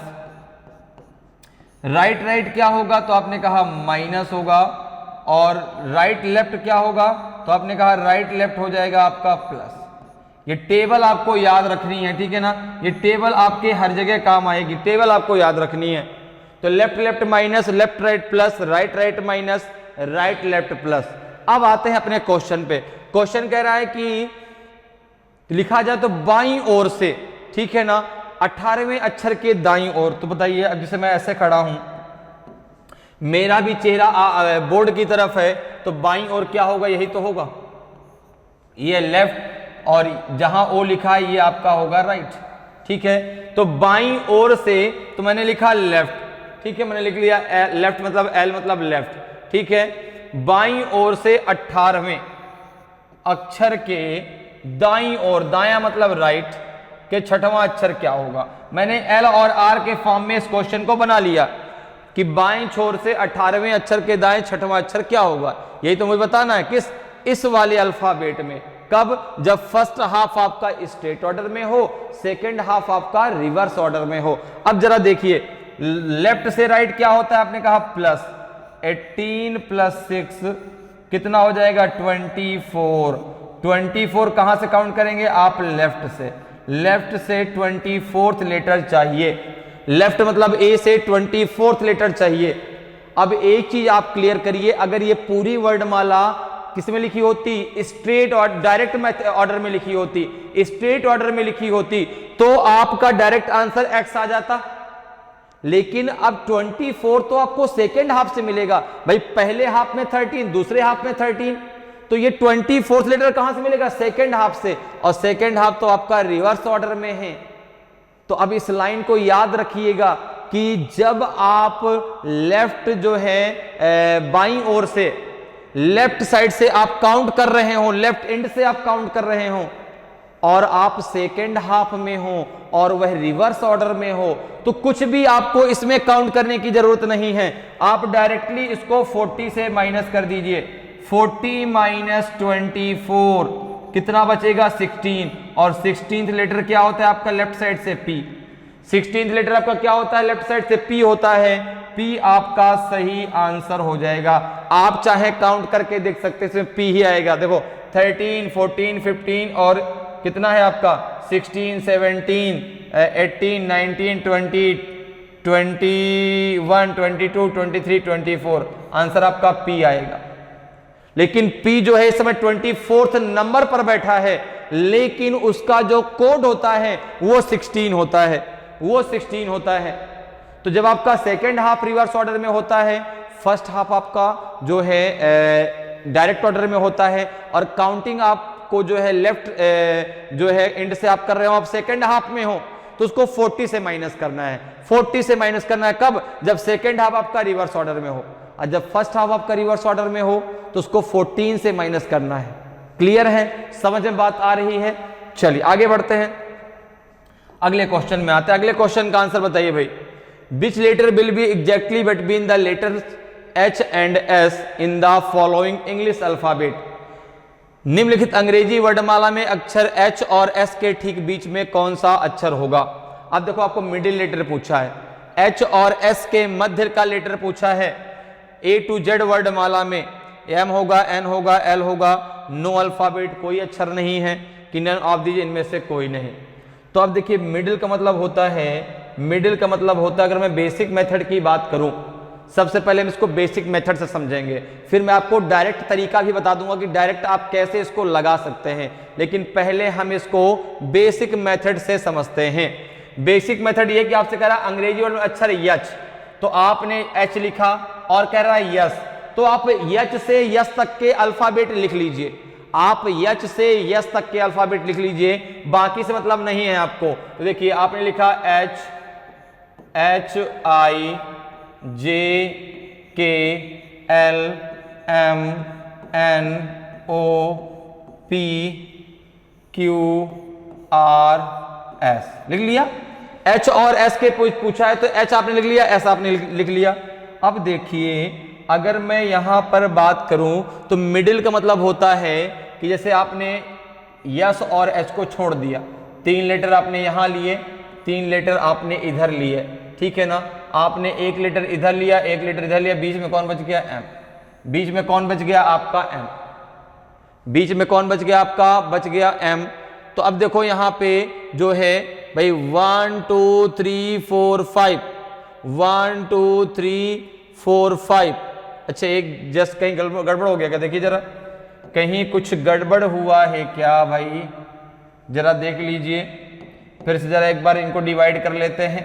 राइट राइट क्या होगा तो आपने कहा माइनस होगा, और राइट लेफ्ट क्या होगा तो आपने कहा राइट लेफ्ट हो जाएगा आपका प्लस। ये टेबल आपको याद रखनी है, ठीक है ना, ये टेबल आपके हर जगह काम आएगी, टेबल आपको याद रखनी है। तो left left minus, left right plus, right right minus, right left plus. अब आते हैं अपने क्वेश्चन पे। क्वेश्चन कह रहा है कि लिखा जाए तो बाईं ओर से, ठीक है ना, 18वें अक्षर के दाईं ओर। तो बताइए, अब जैसे मैं ऐसे खड़ा हूं, मेरा भी चेहरा बोर्ड की तरफ है, तो बाईं ओर क्या होगा, यही तो होगा, ये लेफ्ट, और जहां ओ लिखा है ये आपका होगा राइट। ठीक है, तो बाईं ओर से तो मैंने लिखा लेफ्ट, ठीक है, मैंने लिख लिया लेफ्ट मतलब L मतलब लेफ्ट। ठीक है, बाईं ओर से 18वें अक्षर के दाईं ओर, दाया मतलब राइट के 6वां अक्षर क्या होगा। मैंने L और R के फॉर्म में इस क्वेश्चन को बना लिया कि बाईं छोर से 18वें अक्षर के दाएं 6वां अक्षर क्या होगा, यही तो मुझे बताना है। किस, इस वाले अल्फाबेट में। कब, जब फर्स्ट हाफ आपका स्ट्रेट ऑर्डर में हो, सेकंड हाफ आपका रिवर्स ऑर्डर में हो। अब जरा देखिए, लेफ्ट से राइट क्या होता है, आपने कहा प्लस, 18 प्लस 6 कितना हो जाएगा 24। 24 कहां से काउंट करेंगे आप, लेफ्ट से, लेफ्ट से 24th लेटर चाहिए, लेफ्ट मतलब ए से 24th लेटर चाहिए। अब एक चीज आप क्लियर करिए, अगर ये पूरी वर्णमाला किस में लिखी होती, स्ट्रेट और डायरेक्ट ऑर्डर में लिखी होती, स्ट्रेट ऑर्डर में लिखी होती, तो आपका डायरेक्ट आंसर एक्स आ जाता। लेकिन अब 24 तो आपको सेकेंड हाफ से मिलेगा भाई, पहले हाफ में 13, दूसरे हाफ में 13, तो ये 24th लेटर कहां से मिलेगा, सेकेंड हाफ से, और सेकेंड हाफ तो आपका रिवर्स ऑर्डर में है। तो अब इस लाइन को याद रखिएगा कि जब आप लेफ्ट जो है बाईं ओर से, लेफ्ट साइड से आप काउंट कर रहे हो, लेफ्ट एंड से आप काउंट कर रहे हो, और आप सेकेंड हाफ में हो और वह रिवर्स ऑर्डर में हो, तो कुछ भी आपको इसमें काउंट करने की जरूरत नहीं है। आप डायरेक्टली इसको 40 से माइनस कर दीजिए। 40 माइनस 24 कितना बचेगा? 16। और 16th लेटर क्या होता है आपका लेफ्ट साइड से? P। 16th लेटर आपका क्या होता है लेफ्ट साइड से? P होता है। P आपका सही आंसर हो जाएगा। आप चाहे काउंट करके देख सकते हैं, इसमें P ही आएगा। देखो 13, 14, 15 और कितना है आपका? 16, 17, 18, 19, 20, 21, 22, 23, 24। आंसर आपका P आएगा। लेकिन P जो है इस समय 24th नंबर पर बैठा है, लेकिन उसका जो कोड होता है वो 16 होता है, वो 16 होता है। तो जब आपका सेकेंड हाफ रिवर्स ऑर्डर में होता है, फर्स्ट हाफ आपका जो है डायरेक्ट ऑर्डर में होता है, और काउंटिंग आपको जो है लेफ्ट जो है एंड से आप कर रहे हो, आप सेकेंड हाफ में हो, तो उसको 40 से माइनस करना है। 40 से माइनस करना है कब? जब सेकेंड हाफ आपका रिवर्स ऑर्डर में हो, और जब फर्स्ट हाफ आपका रिवर्स ऑर्डर में हो तो उसको 14 से माइनस करना है। क्लियर है? समझ में बात आ रही है? चलिए आगे बढ़ते हैं, अगले क्वेश्चन में आते हैं। अगले क्वेश्चन का आंसर बताइए भाई। Which letter will be exactly between the letters H and S in the following English alphabet? निम्नलिखित अंग्रेजी वर्णमाला में अक्षर H और S के ठीक बीच में कौन सा अक्षर होगा? अब देखो आपको मिडिल लेटर पूछा है, H और S के मध्य का लेटर पूछा है। A to Z वर्णमाला में M होगा, N होगा, L होगा, नो अल्फाबेट, कोई अक्षर नहीं है कि नन ऑफ दीजिए इनमें से कोई नहीं। तो अब देखिए मिडिल का मतलब होता है, मिडिल का मतलब होता है, अगर मैं बेसिक मेथड की बात करूं, सबसे पहले हम इसको बेसिक मेथड से समझेंगे, फिर मैं आपको डायरेक्ट तरीका भी बता दूंगा कि डायरेक्ट आप कैसे इसको लगा सकते हैं। लेकिन पहले हम इसको बेसिक मेथड से समझते हैं। बेसिक मेथड ये कि आपसे कह रहा है अंग्रेजी वर्ड में अक्षर यच, तो आपने H लिखा और कह रहा है यस, तो आप यच से यस तक के अल्फाबेट लिख लीजिए। आप यच से यस तक के अल्फाबेट लिख लीजिए, बाकी से मतलब नहीं है आपको। तो देखिए आपने लिखा H I J K L M N O P Q R S लिख लिया। H और S के पूछा है तो H आपने लिख लिया, S आपने लिख लिया। अब देखिए अगर मैं यहां पर बात करूं तो मिडिल का मतलब होता है कि जैसे आपने यस और एच को छोड़ दिया, 3 लेटर आपने यहां लिए, 3 लेटर आपने इधर लिए, ठीक है ना। आपने 1 लेटर इधर लिया, 1 लेटर इधर लिया, बीच में कौन बच गया? एम। बीच में कौन बच गया? आपका एम। बीच में कौन बच गया? आपका बच गया एम। तो अब देखो यहां पे जो है भाई 1 2 3 4 5, 1 2 3 4 5। अच्छा एक जस्ट कहीं गड़बड़ हो गया क्या? देखिए जरा, कहीं कुछ गड़बड़ हुआ है क्या भाई? जरा देख लीजिए, फिर से जरा एक बार इनको डिवाइड कर लेते हैं।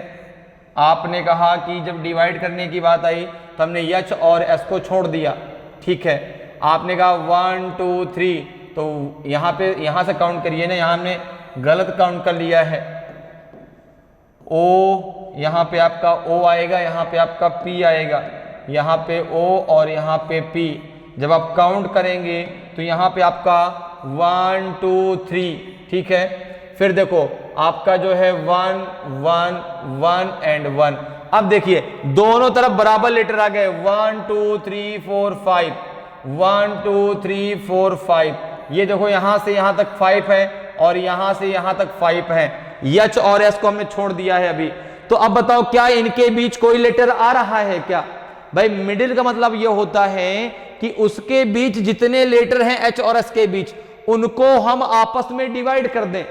आपने कहा कि जब डिवाइड करने की बात आई तो हमने एच और एस को छोड़ दिया, ठीक है। आपने कहा 1 2 3, तो यहां पे यहां से काउंट करिए ना, यहां हमने गलत काउंट कर लिया है। ओ यहां पे आपका ओ आएगा, यहां पे आपका पी आएगा, यहां पे ओ और यहां पे पी। जब आप काउंट करेंगे तो यहां पे आपका 1 2 3, ठीक है। फिर देखो आपका जो है 1 1 1 एंड 1। अब देखिए दोनों तरफ बराबर लेटर आ गए, 1 2 3 4 5, 1 2 3 4 5। ये देखो यहां से यहां तक 5 है और यहां से यहां तक 5 है। एच और एस को हमने छोड़ दिया है अभी। तो अब बताओ क्या इनके बीच कोई लेटर आ रहा है क्या? भाई मिडिल का मतलब यह होता है कि उसके बीच जितने लेटर हैं एच और एस के बीच, उनको हम आपस में डिवाइड कर दें,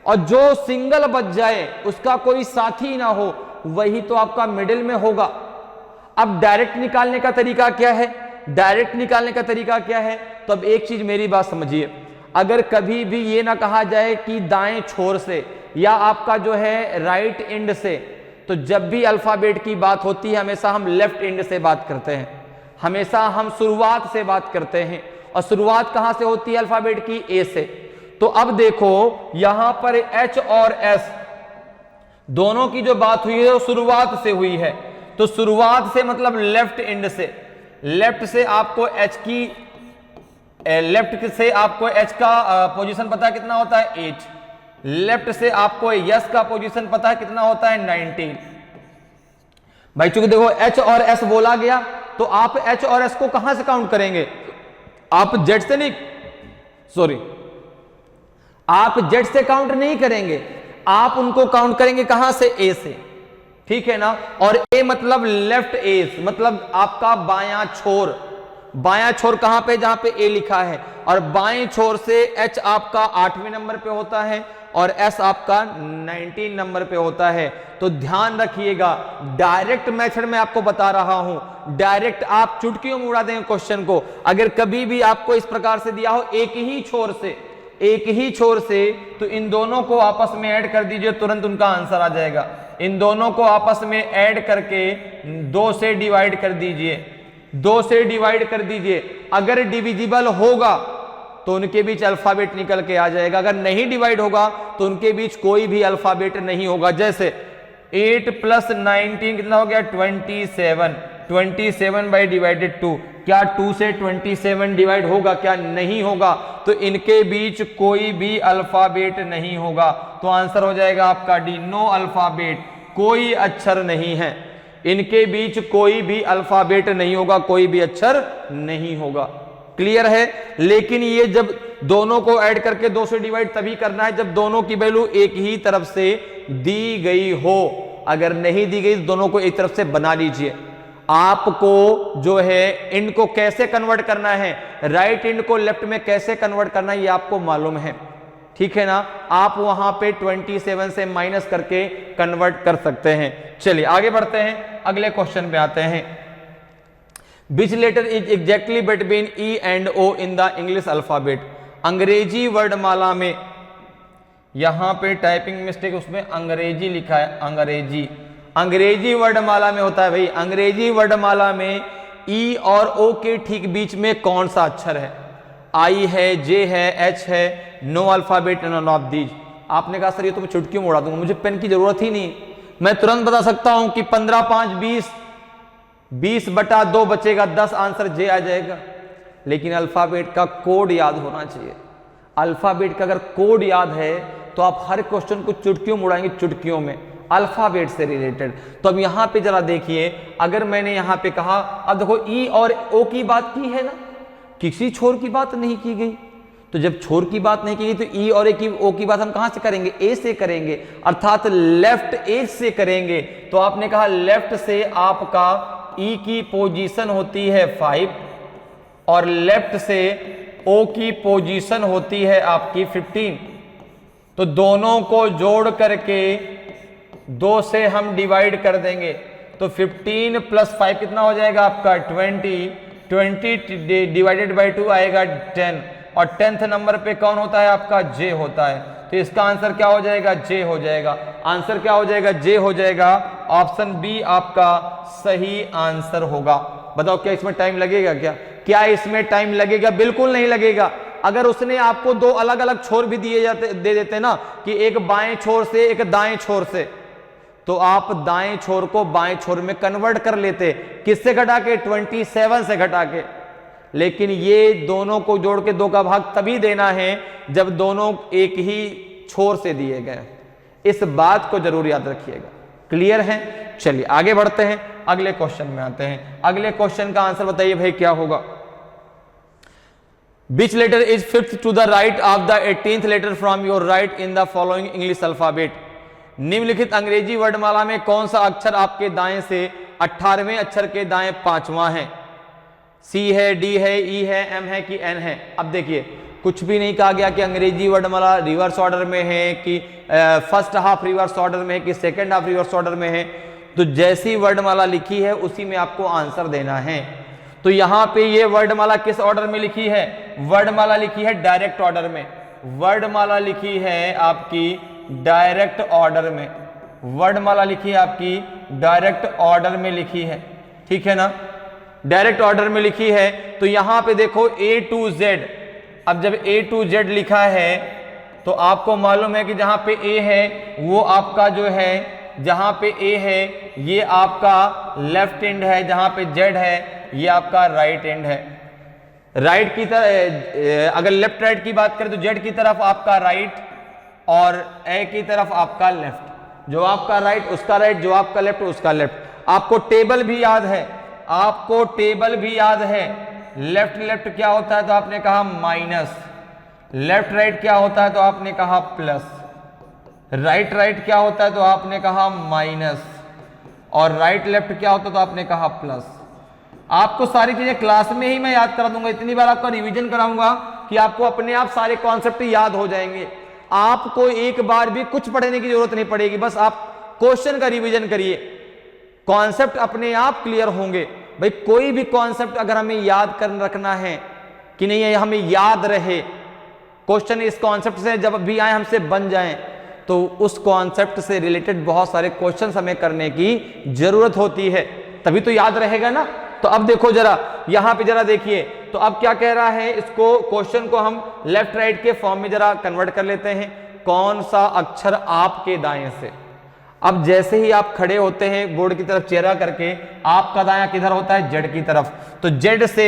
और जो सिंगल बच जाए उसका कोई साथी ना हो, वही तो आपका मिडिल में होगा। अब डायरेक्ट निकालने का तरीका क्या है? डायरेक्ट निकालने का तरीका क्या है? तो अब एक चीज मेरी बात समझिए, अगर कभी भी ये ना कहा जाए कि दाएं छोर से या आपका जो है राइट एंड से, तो जब भी अल्फाबेट की बात होती है हमेशा हम लेफ्ट एंड से बात करते हैं, हमेशा हम शुरुआत से बात करते हैं। और शुरुआत कहां से होती है अल्फाबेट की? ए से। तो अब देखो यहां पर एच और एस दोनों की जो बात हुई है वो शुरुआत से हुई है। तो शुरुआत से मतलब लेफ्ट एंड से, लेफ्ट से आपको एच की लेफ्ट से आपको एच का पोजीशन पता है कितना होता है? 8। लेफ्ट से आपको यस का पोजीशन पता है कितना होता है 19। भाई चूंकि देखो एच और एस बोला गया तो आप एच और एस को कहां से काउंट करेंगे, आप जेड से नहीं, सॉरी आप जेड से काउंट नहीं करेंगे, आप उनको काउंट करेंगे कहां से, ए से, ठीक है ना। और ए मतलब लेफ्ट एज, मतलब आपका बायां छोर, बायां छोर कहां पे, जहां पे ए लिखा है, और बाएं छोर से एच आपका 8वें नंबर पे होता है और एस आपका 19 नंबर पे होता है। तो ध्यान रखिएगा, डायरेक्ट मेथड में आपको बता रहा हूं, डायरेक्ट आप चुटकियों में उड़ा देंगे क्वेश्चन को। अगर कभी भी आपको इस प्रकार से दिया हो एक ही छोर से, एक ही छोर से, तो इन दोनों को आपस में ऐड कर दीजिए, तुरंत उनका आंसर आ जाएगा। इन दोनों को आपस में ऐड करके 2 से डिवाइड कर दीजिए, 2 से डिवाइड कर दीजिए। अगर डिविजिबल होगा तो उनके बीच अल्फाबेट निकल के आ जाएगा, अगर नहीं डिवाइड होगा तो उनके बीच कोई भी अल्फाबेट नहीं होगा। जैसे 8 + 19 कितना हो गया, 27, 27 बाई डिवाइडेड 2, क्या 2 से 27 डिवाइड होगा, क्या नहीं होगा, तो इनके बीच कोई भी अल्फाबेट नहीं होगा। तो आंसर हो जाएगा आपका डी, नो अल्फाबेट, कोई अक्षर नहीं है, इनके बीच कोई भी अल्फाबेट नहीं होगा, कोई भी अक्षर नहीं होगा। क्लियर है। लेकिन ये जब दोनों को ऐड करके 2 से डिवाइड तभी करना है जब दोनों की वैल्यू एक ही तरफ से दी गई हो, अगर नहीं दी गई तो दोनों को एक तरफ से बना लीजिए। आपको जो है इनको कैसे कन्वर्ट करना है, राइट इंड को लेफ्ट में कैसे कन्वर्ट करना है ये आपको मालूम है, ठीक है ना। आप वहां पे 27 से माइनस करके कन्वर्ट कर सकते हैं। चलिए आगे बढ़ते हैं, अगले क्वेश्चन पे आते हैं। Which letter is exactly between E and O in the English alphabet? अंग्रेजी वर्णमाला में, यहां पे टाइपिंग मिस्टेक, उसमें अंग्रेजी लिखा है, अंग्रेजी, अंग्रेजी वर्णमाला में होता है भाई। अंग्रेजी वर्णमाला में E और O के ठीक बीच में कौन सा अक्षर है, I है, J है, H है, no alphabet, none of these. आपने कहा सर ये तो मैं चुटकियों में उड़ा दूंगा, मुझे पेन की जरूरत ही नहीं, मैं तुरंत बता सकता हूं कि 15 5 20, 20/2 बचेगा, 10 आंसर जे आ जाएगा। लेकिन अल्फाबेट का कोड याद होना चाहिए। अल्फाबेट का अगर कोड याद है तो आप हर क्वेश्चन को चुटकियों में उड़ाएंगे, चुटकियों में, अल्फाबेट से रिलेटेड। तो अब यहां पे जरा देखिए, अगर मैंने यहां पे कहा, अब देखो ई और ओ की बात की है ना, किसी छोर की बात नहीं की गई। तो जब छोर की बात नहीं की गई तो ई और ओ की बात हम कहां से करेंगे, ए से करेंगे, अर्थात लेफ्ट एज से करेंगे। तो आपने कहा लेफ्ट से आपका ई की पोजीशन होती है 5 और लेफ्ट से ओ की पोजीशन होती है आपकी 15। तो दोनों को जोड़ करके 2 से हम डिवाइड कर देंगे, तो 15 + 5 कितना हो जाएगा आपका 20, 20 डिवाइडेड बाई 2 आएगा 10, और 10th नंबर पे कौन होता है आपका, जे होता है। तो इसका आंसर क्या हो जाएगा, जे हो जाएगा। आंसर क्या हो जाएगा, जे हो जाएगा। ऑप्शन बी आपका सही आंसर होगा। बताओ क्या इसमें टाइम लगेगा, क्या इसमें टाइम लगेगा? बिल्कुल नहीं लगेगा। अगर उसने आपको 2 अलग अलग छोर भी दे देते ना, कि एक बाएं छोर से एक दाएं छोर से, तो आप दाएं छोर को बाएं छोर में कन्वर्ट कर लेते। किससे घटा के, 27 से घटा के। लेकिन ये दोनों को जोड़ के 2 का भाग तभी देना है जब दोनों एक ही छोर से दिए गए। इस बात को जरूर याद रखिएगा। क्लियर है? चलिए आगे बढ़ते हैं, अगले क्वेश्चन में आते हैं। अगले क्वेश्चन का आंसर बताइए भाई क्या होगा। Which letter is 5th to the right of the 18th letter from your right in the following English alphabet? निम्नलिखित अंग्रेजी वर्णमाला में कौन सा अक्षर आपके दाएं से 18वें अक्षर के दाएं 5वां है? सी है, डी है, ई है, एम है कि एन है? अब देखिए, कुछ भी नहीं कहा गया कि अंग्रेजी वर्णमाला रिवर्स ऑर्डर में है कि फर्स्ट हाफ रिवर्स ऑर्डर में है कि सेकंड हाफ रिवर्स ऑर्डर में है। तो जैसी वर्णमाला लिखी है उसी में आपको आंसर देना है। तो यहां पे ये वर्णमाला किस ऑर्डर में लिखी है? वर्णमाला लिखी है डायरेक्ट ऑर्डर में। वर्णमाला लिखी है आपकी डायरेक्ट ऑर्डर में। वर्णमाला लिखी है आपकी डायरेक्ट ऑर्डर में लिखी है, ठीक है ना? डायरेक्ट ऑर्डर में लिखी है। तो यहां पे देखो A to Z। अब जब A to Z लिखा है तो आपको मालूम है कि जहां पे A है वो आपका जो है, जहां पे A है ये आपका लेफ्ट एंड है, जहां पे Z है ये आपका राइट एंड है। राइट की तरफ, अगर लेफ्ट राइट की बात करें तो Z की तरफ आपका राइट और ए की तरफ आपका लेफ्ट, जो आपका राइट उसका राइट, जो आपका लेफ्ट उसका लेफ्ट। आपको टेबल भी याद है, आपको टेबल भी याद है। लेफ्ट लेफ्ट क्या होता है तो आपने कहा माइनस, लेफ्ट राइट क्या होता है तो आपने कहा प्लस, राइट राइट क्या होता है तो आपने कहा माइनस, और राइट लेफ्ट क्या होता है तो आपने कहा प्लस। आपको सारी चीजें क्लास में ही मैं याद करा दूंगा, इतनी बार आपका रिवीजन कराऊंगा कि आपको अपने आप सारे कॉन्सेप्ट याद हो जाएंगे। आपको एक बार भी कुछ पढ़ने की जरूरत नहीं पड़ेगी, बस आप क्वेश्चन का रिवीजन करिए, कॉन्सेप्ट अपने आप क्लियर होंगे। भाई कोई भी कॉन्सेप्ट अगर हमें याद कर रखना है कि नहीं है, हमें याद रहे, क्वेश्चन इस कॉन्सेप्ट से जब भी आए हमसे बन जाएं, तो उस कॉन्सेप्ट से रिलेटेड बहुत सारे क्वेश्चन हमें करने की जरूरत होती है, तभी तो याद रहेगा ना। तो अब देखो जरा, यहां पे जरा देखिए, तो अब क्या कह रहा है, इसको क्वेश्चन को हम लेफ्ट राइट के फॉर्म में जरा कन्वर्ट कर लेते हैं। कौन सा अक्षर आपके दाएं से, अब जैसे ही आप खड़े होते हैं बोर्ड की तरफ चेहरा करके, आपका दायां किधर होता है, जेड की तरफ। तो जेड से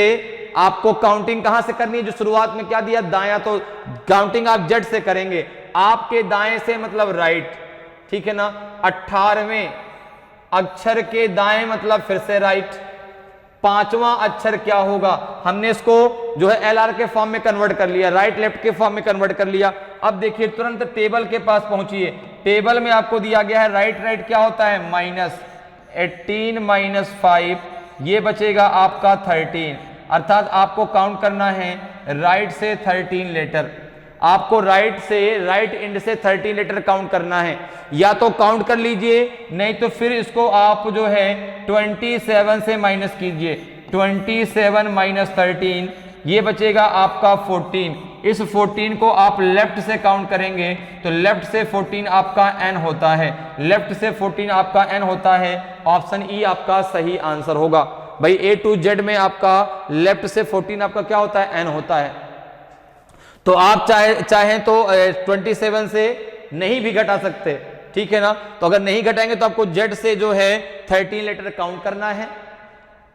आपको काउंटिंग कहां से करनी है, जो शुरुआत में क्या दिया दायां, तो काउंटिंग आप जेड से करेंगे। आपके दाएं से मतलब राइट, ठीक है ना। 18वें अक्षर के दाएं मतलब फिर से राइट। 5वां अक्षर क्या होगा, हमने इसको जो है एलआर के फॉर्म में कन्वर्ट कर लिया, राइट लेफ्ट के फॉर्म में कन्वर्ट कर लिया। अब देखिए तुरंत टेबल के पास पहुंचिए, टेबल में आपको दिया गया है राइट राइट क्या होता है माइनस 18 माइनस 5, ये बचेगा आपका 13, अर्थात आपको काउंट करना है राइट से 13 लेटर। आपको राइट से, राइट एंड से 30 लेटर काउंट करना है, या तो काउंट कर लीजिए, नहीं तो फिर इसको आप जो है 27 से माइनस कीजिए। 27 माइनस 13, ये बचेगा आपका 14। इस 14 को आप लेफ्ट से काउंट करेंगे तो लेफ्ट से 14 आपका n होता है, लेफ्ट से 14 आपका n होता है। ऑप्शन ई आपका सही आंसर होगा। भाई A to Z में आपका लेफ्ट से 14 आपका क्या होता है, n होता है। तो आप चाहें तो 27 से नहीं भी घटा सकते, ठीक है ना। तो अगर नहीं घटाएंगे तो आपको जेड से जो है 13 लेटर काउंट करना है।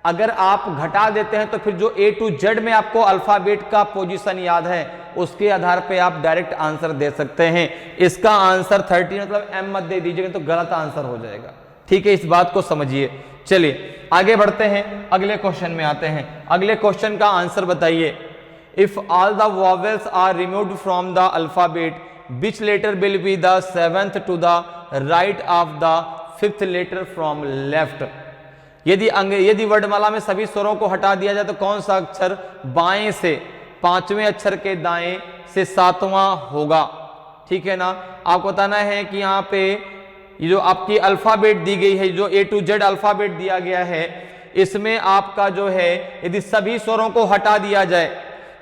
अगर आप घटा देते हैं तो फिर जो A to Z में आपको अल्फाबेट का पोजीशन याद है, उसके आधार पे आप डायरेक्ट आंसर दे सकते हैं। इसका आंसर 13 मतलब M मत दे दीजिएगा तो गलत आंसर हो जाएगा, ठीक है, इस बात को समझिए। चलिए आगे बढ़ते हैं, अगले क्वेश्चन में आते हैं। अगले क्वेश्चन का आंसर बताइए। If all the vowels are removed from the alphabet, which letter will be the 7th to the right of the 5th letter from left? यदि वर्णमाला में सभी स्वरों को हटा दिया जाए तो कौन सा अक्षर बाएं से 5वें अक्षर के दाएं से 7वां होगा, ठीक है ना। आपको बताना है कि यहाँ पे ये जो आपकी अल्फाबेट दी गई है, जो A to Z अल्फाबेट दिया गया है, इसमें आपका जो है यदि सभी स्वरों को हटा दिया जाए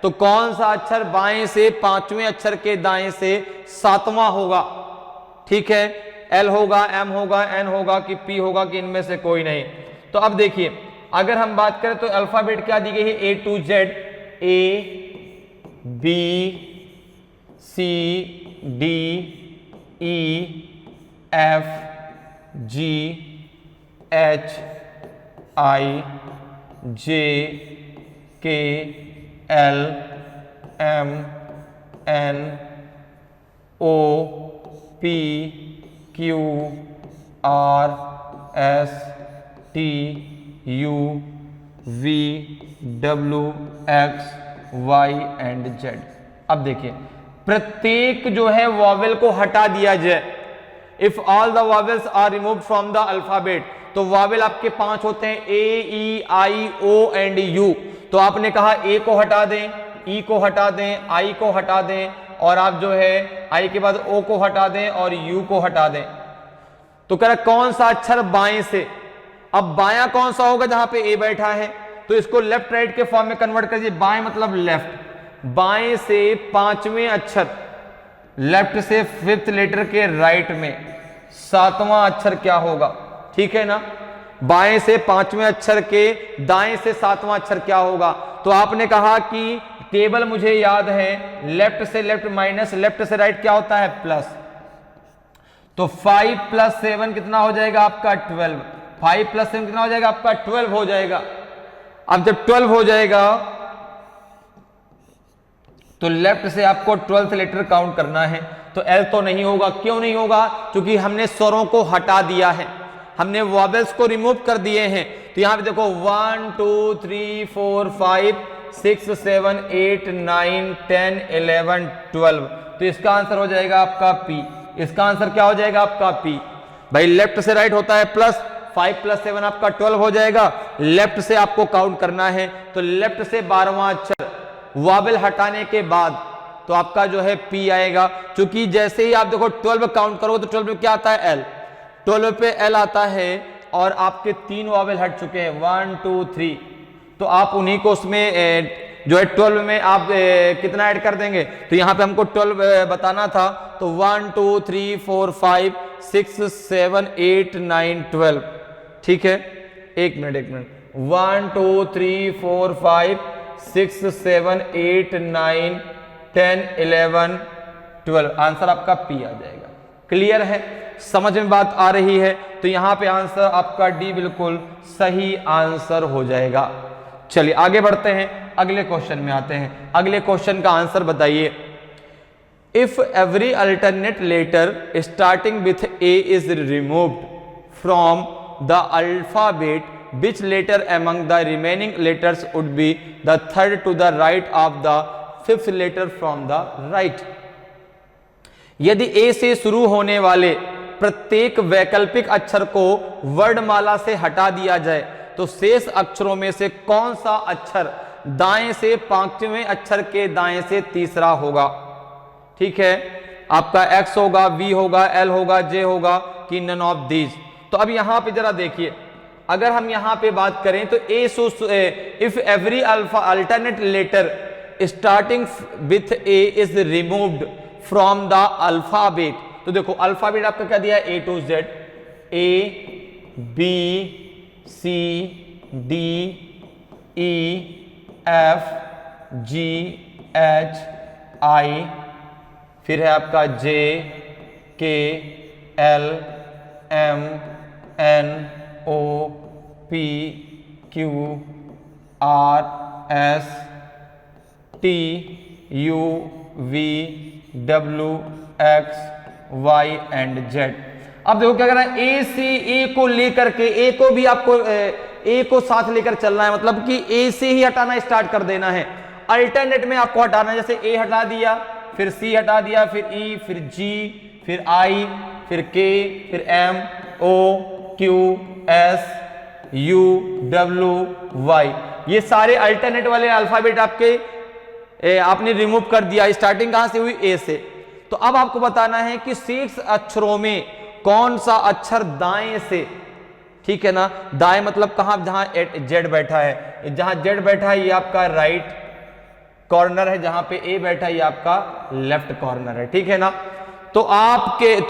तो कौन सा अक्षर बाएं से 5वें अक्षर के दाएं से 7वां होगा, ठीक है। एल होगा, एम होगा, एन होगा कि पी होगा कि इनमें से कोई नहीं। तो अब देखिए, अगर हम बात करें तो अल्फाबेट क्या दी गई है, A to Z, A B C D E F G H I J K L M N O P Q R S T U V W X Y and Z। अब देखिए प्रत्येक जो है vowel को हटा दिया जाए, if all the vowels are removed from the alphabet, तो वॉवेल आपके 5 होते हैं, A E I O and U। तो आपने कहा A को हटा दें, E को हटा दें, I को हटा दें, और आप जो है I के बाद O को हटा दें और U को हटा दें। तो कह रहा कौन सा अक्षर बाएं से, अब बायां कौन सा होगा जहां पे A बैठा है, तो इसको लेफ्ट राइट के फॉर्म में कन्वर्ट कर दीजिए। बाएं मतलब लेफ्ट, बाएं से 5वें अक्षर, लेफ्ट से 5th लेटर के राइट में 7वां अक्षर क्या होगा, ठीक है ना। बाएं से 5वें अक्षर के दाएं से 7वां अक्षर क्या होगा। तो आपने कहा कि टेबल मुझे याद है, लेफ्ट से लेफ्ट माइनस लेफ्ट से राइट क्या होता है प्लस, तो 5 + 7 कितना हो जाएगा आपका 12। 5 + 7 कितना हो जाएगा आपका 12 हो जाएगा। अब जब 12 हो जाएगा तो लेफ्ट से आपको 12th लेटर काउंट करना है। तो एल तो नहीं होगा। क्यों नहीं होगा? क्योंकि हमने स्वरों को हटा दिया है, हमने वॉवेल्स को रिमूव कर दिए हैं। तो यहां पे देखो 1 2 3 4 5 6 7 8 9 10 11 12, तो इसका आंसर हो जाएगा आपका पी। इसका आंसर क्या हो जाएगा आपका पी। भाई लेफ्ट से राइट होता है प्लस, 5 + 7 आपका 12 हो जाएगा। लेफ्ट से आपको काउंट करना है, तो लेफ्ट से 12वां अक्षर वॉवेल हटाने के बाद तो आपका जो है पी आएगा। क्योंकि जैसे ही आप देखो 12 काउंट करोगे तो 12 में क्या आता है? एल। 12 पे एल आता है और आपके 3 वॉवेल हट चुके हैं 1 2 3, तो आप उन्हीं को उसमें जो है 12 में आप कितना ऐड कर देंगे? तो यहां पे हमको 12 बताना था, तो 1 2 3 4 5 6 7 8 9 12। ठीक है, एक मिनट 1 2 3 4 5 6 7 8 9 10 11 12, आंसर आपका पी आ जाएगा। क्लियर है? समझ में बात आ रही है? तो यहां पे आंसर आपका डी बिल्कुल सही आंसर हो जाएगा। चलिए आगे बढ़ते हैं, अगले क्वेश्चन में आते हैं। अगले क्वेश्चन का आंसर बताइए। If every alternate letter starting with A is removed from the alphabet, which letter among the remaining letters would be the third to the right of the fifth letter from the right? यदि ए से शुरू होने वाले प्रत्येक वैकल्पिक अक्षर को वर्णमाला से हटा दिया जाए तो शेष अक्षरों में से कौन सा अक्षर दाएं से 5वें अक्षर के दाएं से तीसरा होगा? ठीक है, आपका एक्स होगा, वी होगा, एल होगा, जे होगा कि नन ऑफ दीज? तो अब यहां पे जरा देखिए, अगर हम यहां पे बात करें तो if every alternate letter starting with A is removed from the alphabet, तो देखो अल्फाबेट आपका क्या दिया है? A to Z, A B C D E F G H I, फिर है आपका J K L M N O P Q R S T U V W X Y and Z. अब देखो क्या करना है, ए से ए को लेकर के, ए को भी आपको ए को साथ लेकर चलना है, मतलब कि ए से ही हटाना स्टार्ट कर देना है। अल्टरनेट में आपको हटाना है, जैसे ए हटा दिया, फिर सी हटा दिया, फिर ई, फिर जी, फिर आई, फिर के, फिर M O Q S U W Y, ये सारे अल्टरनेट वाले अल्फाबेट आपने रिमूव कर दिया। स्टार्टिंग कहां से हुई? ए से। तो अब आपको बताना है कि शेष अक्षरों में कौन सा अक्षर दाएं से, ठीक है ना, दाएं मतलब कहां? जहां जेड बैठा है, जहां जेड बैठा है ये आपका राइट कॉर्नर है, जहां पे ए बैठा है ये आपका लेफ्ट कॉर्नर है, ठीक है ना। तो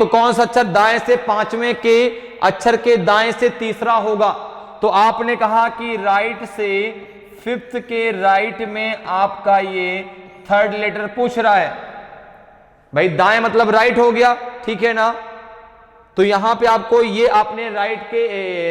कौन सा अक्षर दाएं से 5वें के अक्षर के दाएं से तीसरा होगा? तो आपने कहा कि राइट से 5th के राइट में आपका ये 3rd लेटर पूछ रहा है। भाई दाएं मतलब राइट हो गया, ठीक है ना। तो यहां पे आपको ये आपने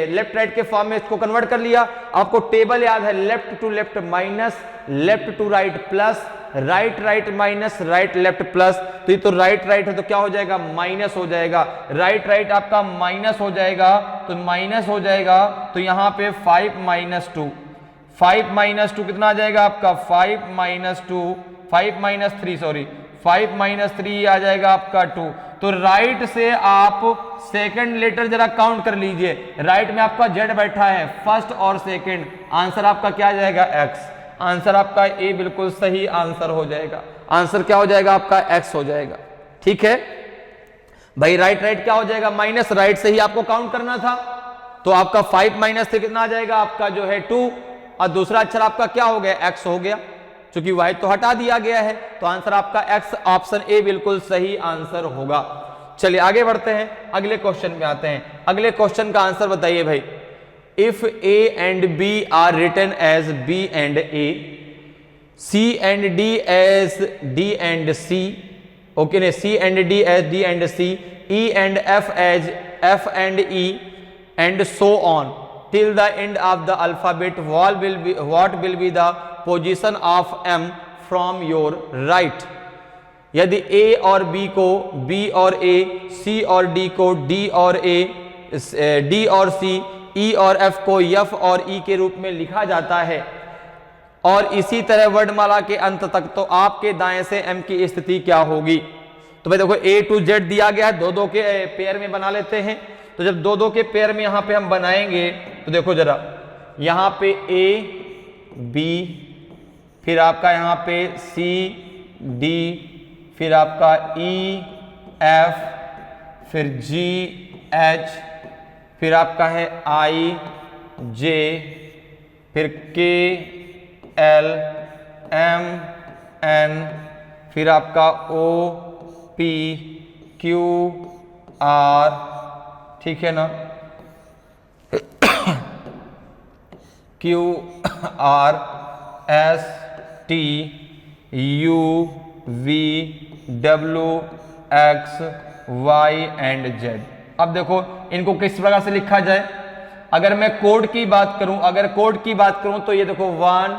लेफ्ट राइट के फॉर्म में इसको कन्वर्ट कर लिया। आपको टेबल याद है, left to left minus, left to right plus, right right minus, right left plus. तो ये तो राइट राइट है तो क्या हो जाएगा? माइनस हो जाएगा। राइट राइट आपका माइनस हो जाएगा, तो माइनस हो जाएगा। तो यहां पे 5 - 2, 5 - 2 कितना आ जाएगा आपका? 5 - 2, 5 - 3 सॉरी 5 - 3 आ जाएगा आपका 2। तो राइट से आप सेकंड लेटर जरा काउंट कर लीजिए। राइट में आपका जेड बैठा है, फर्स्ट और सेकंड, आंसर आपका क्या आ जाएगा? एक्स। आंसर आपका ए बिल्कुल सही आंसर हो जाएगा। आंसर क्या हो जाएगा आपका? एक्स हो जाएगा, ठीक है भाई। राइट राइट क्या हो जाएगा? माइनस, राइट से ही आपको काउंट करना था। तो आपका 5 - से कितना आ जाएगा? आपका जो है 2, और दूसरा अक्षर आपका क्या हो गया? एक्स हो गया, क्योंकि वाई तो हटा दिया गया है। तो आंसर आपका एक्स, ऑप्शन ए बिल्कुल सही आंसर होगा। चलिए आगे बढ़ते हैं, अगले क्वेश्चन में आते हैं। अगले क्वेश्चन का आंसर बताइए भाई। If A and B are written as B and A, C and D as D and C, okay ने, C and D as D and C, E and F as F and E, and so on till the end of the alphabet, what will be the position of M from your right? यदि ए और B को B और ए, सी और D को D और ए, D और सी, ई और F को एफ और ई के रूप में लिखा जाता है और इसी तरह वर्णमाला के अंत तक, तो आपके दाएं से एम की स्थिति क्या होगी? तो भाई देखो ए टू जेड दिया गया है, दो दो के पेयर में बना लेते हैं। तो जब दो दो के पेयर में यहां पे हम बनाएंगे तो देखो जरा, यहां पे ए बी, फिर आपका यहां पे सी डी, फिर आपका ई एफ, फिर जी एच, फिर आपका है आई जे, फिर के एल एम एन, फिर आपका ओ पी क्यू आर, ठीक है ना, Q R S T U V W X Y and Z. अब देखो इनको किस प्रकार से लिखा जाए। अगर मैं कोड की बात करूं, अगर कोड की बात करूं तो ये देखो 1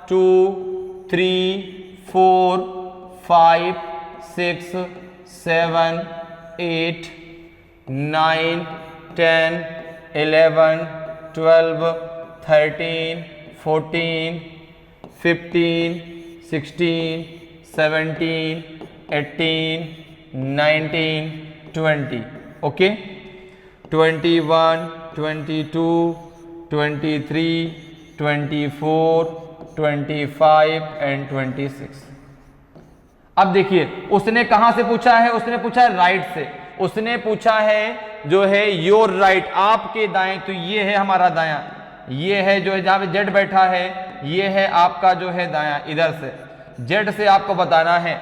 2 3 4 5 6 7 8 9 10 11 12 13 14 15 16 17 18 19 20, ओके, 21 22 23 24 25 एंड 26। अब देखिए उसने कहां से पूछा है? उसने पूछा है राइट से। उसने पूछा है जो है योर राइट, आपके दाएं, तो ये है हमारा दायां, ये है जो है जहां पे जेड बैठा है, ये है आपका जो है दायां, इधर से जेड से आपको बताना है।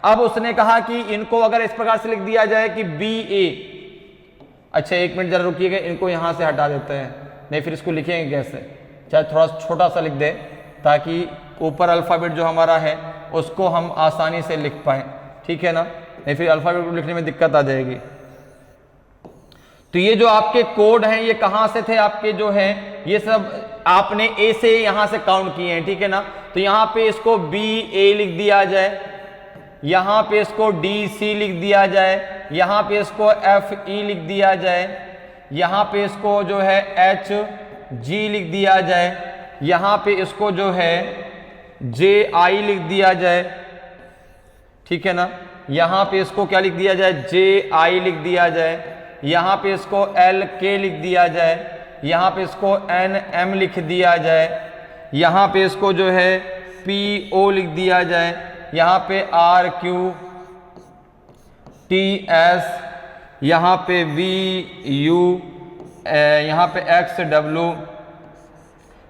अब उसने कहा कि इनको अगर इस प्रकार से लिख दिया जाए कि बी ए, अच्छा एक मिनट जरा रुकिएगा, इनको यहां से हटा देते हैं, नहीं फिर इसको लिखेंगे कैसे, चाहे थोड़ा छोटा सा लिख दे ताकि ऊपर अल्फाबेट जो हमारा है उसको हम आसानी से लिख पाए, ठीक है ना, नहीं फिर अल्फाबेट को लिखने में दिक्कत आ जाएगी। तो ये जो आपके कोड हैं ये कहां से थे आपके जो है, ये सब आपने ए से यहां से काउंट किए हैं, ठीक है ना। तो यहां पे इसको बी ए लिख दिया जाए, यहां पे इसको डी सी लिख दिया जाए, यहां पे इसको एफ ई लिख दिया जाए, यहां पे इसको जो है एच जी लिख दिया जाए, यहां पे इसको जो है जे आई लिख दिया जाए, ठीक है ना, यहां पे इसको क्या लिख दिया जाए, जे आई लिख दिया जाए, यहां पे इसको एल के लिख दिया जाए, यहां पे इसको एन एम लिख दिया जाए, यहां पे इसको जो है पी ओ लिख दिया जाए, यहां पे आर क्यू टी एस, यहां पे वी यू, यहां पे एक्स डब्ल्यू,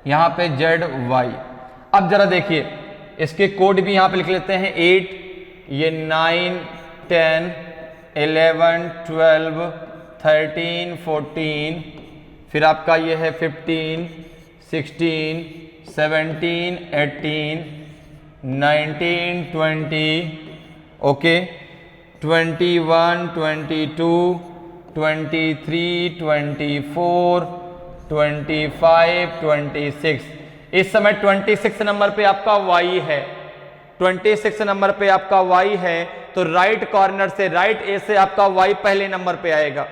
यहां पे जेड वाई। अब जरा देखिए इसके कोड भी यहां पे लिख लेते हैं, 8, ये 9 10 11 12 13 14, फिर आपका ये है 15 16 17 18 19 20, ओके, 21 22 23 24 25 26। इस समय 26 नंबर पे आपका y है, 26 नंबर पे आपका y है, तो राइट कॉर्नर से राइट ए से आपका y पहले नंबर पे आएगा।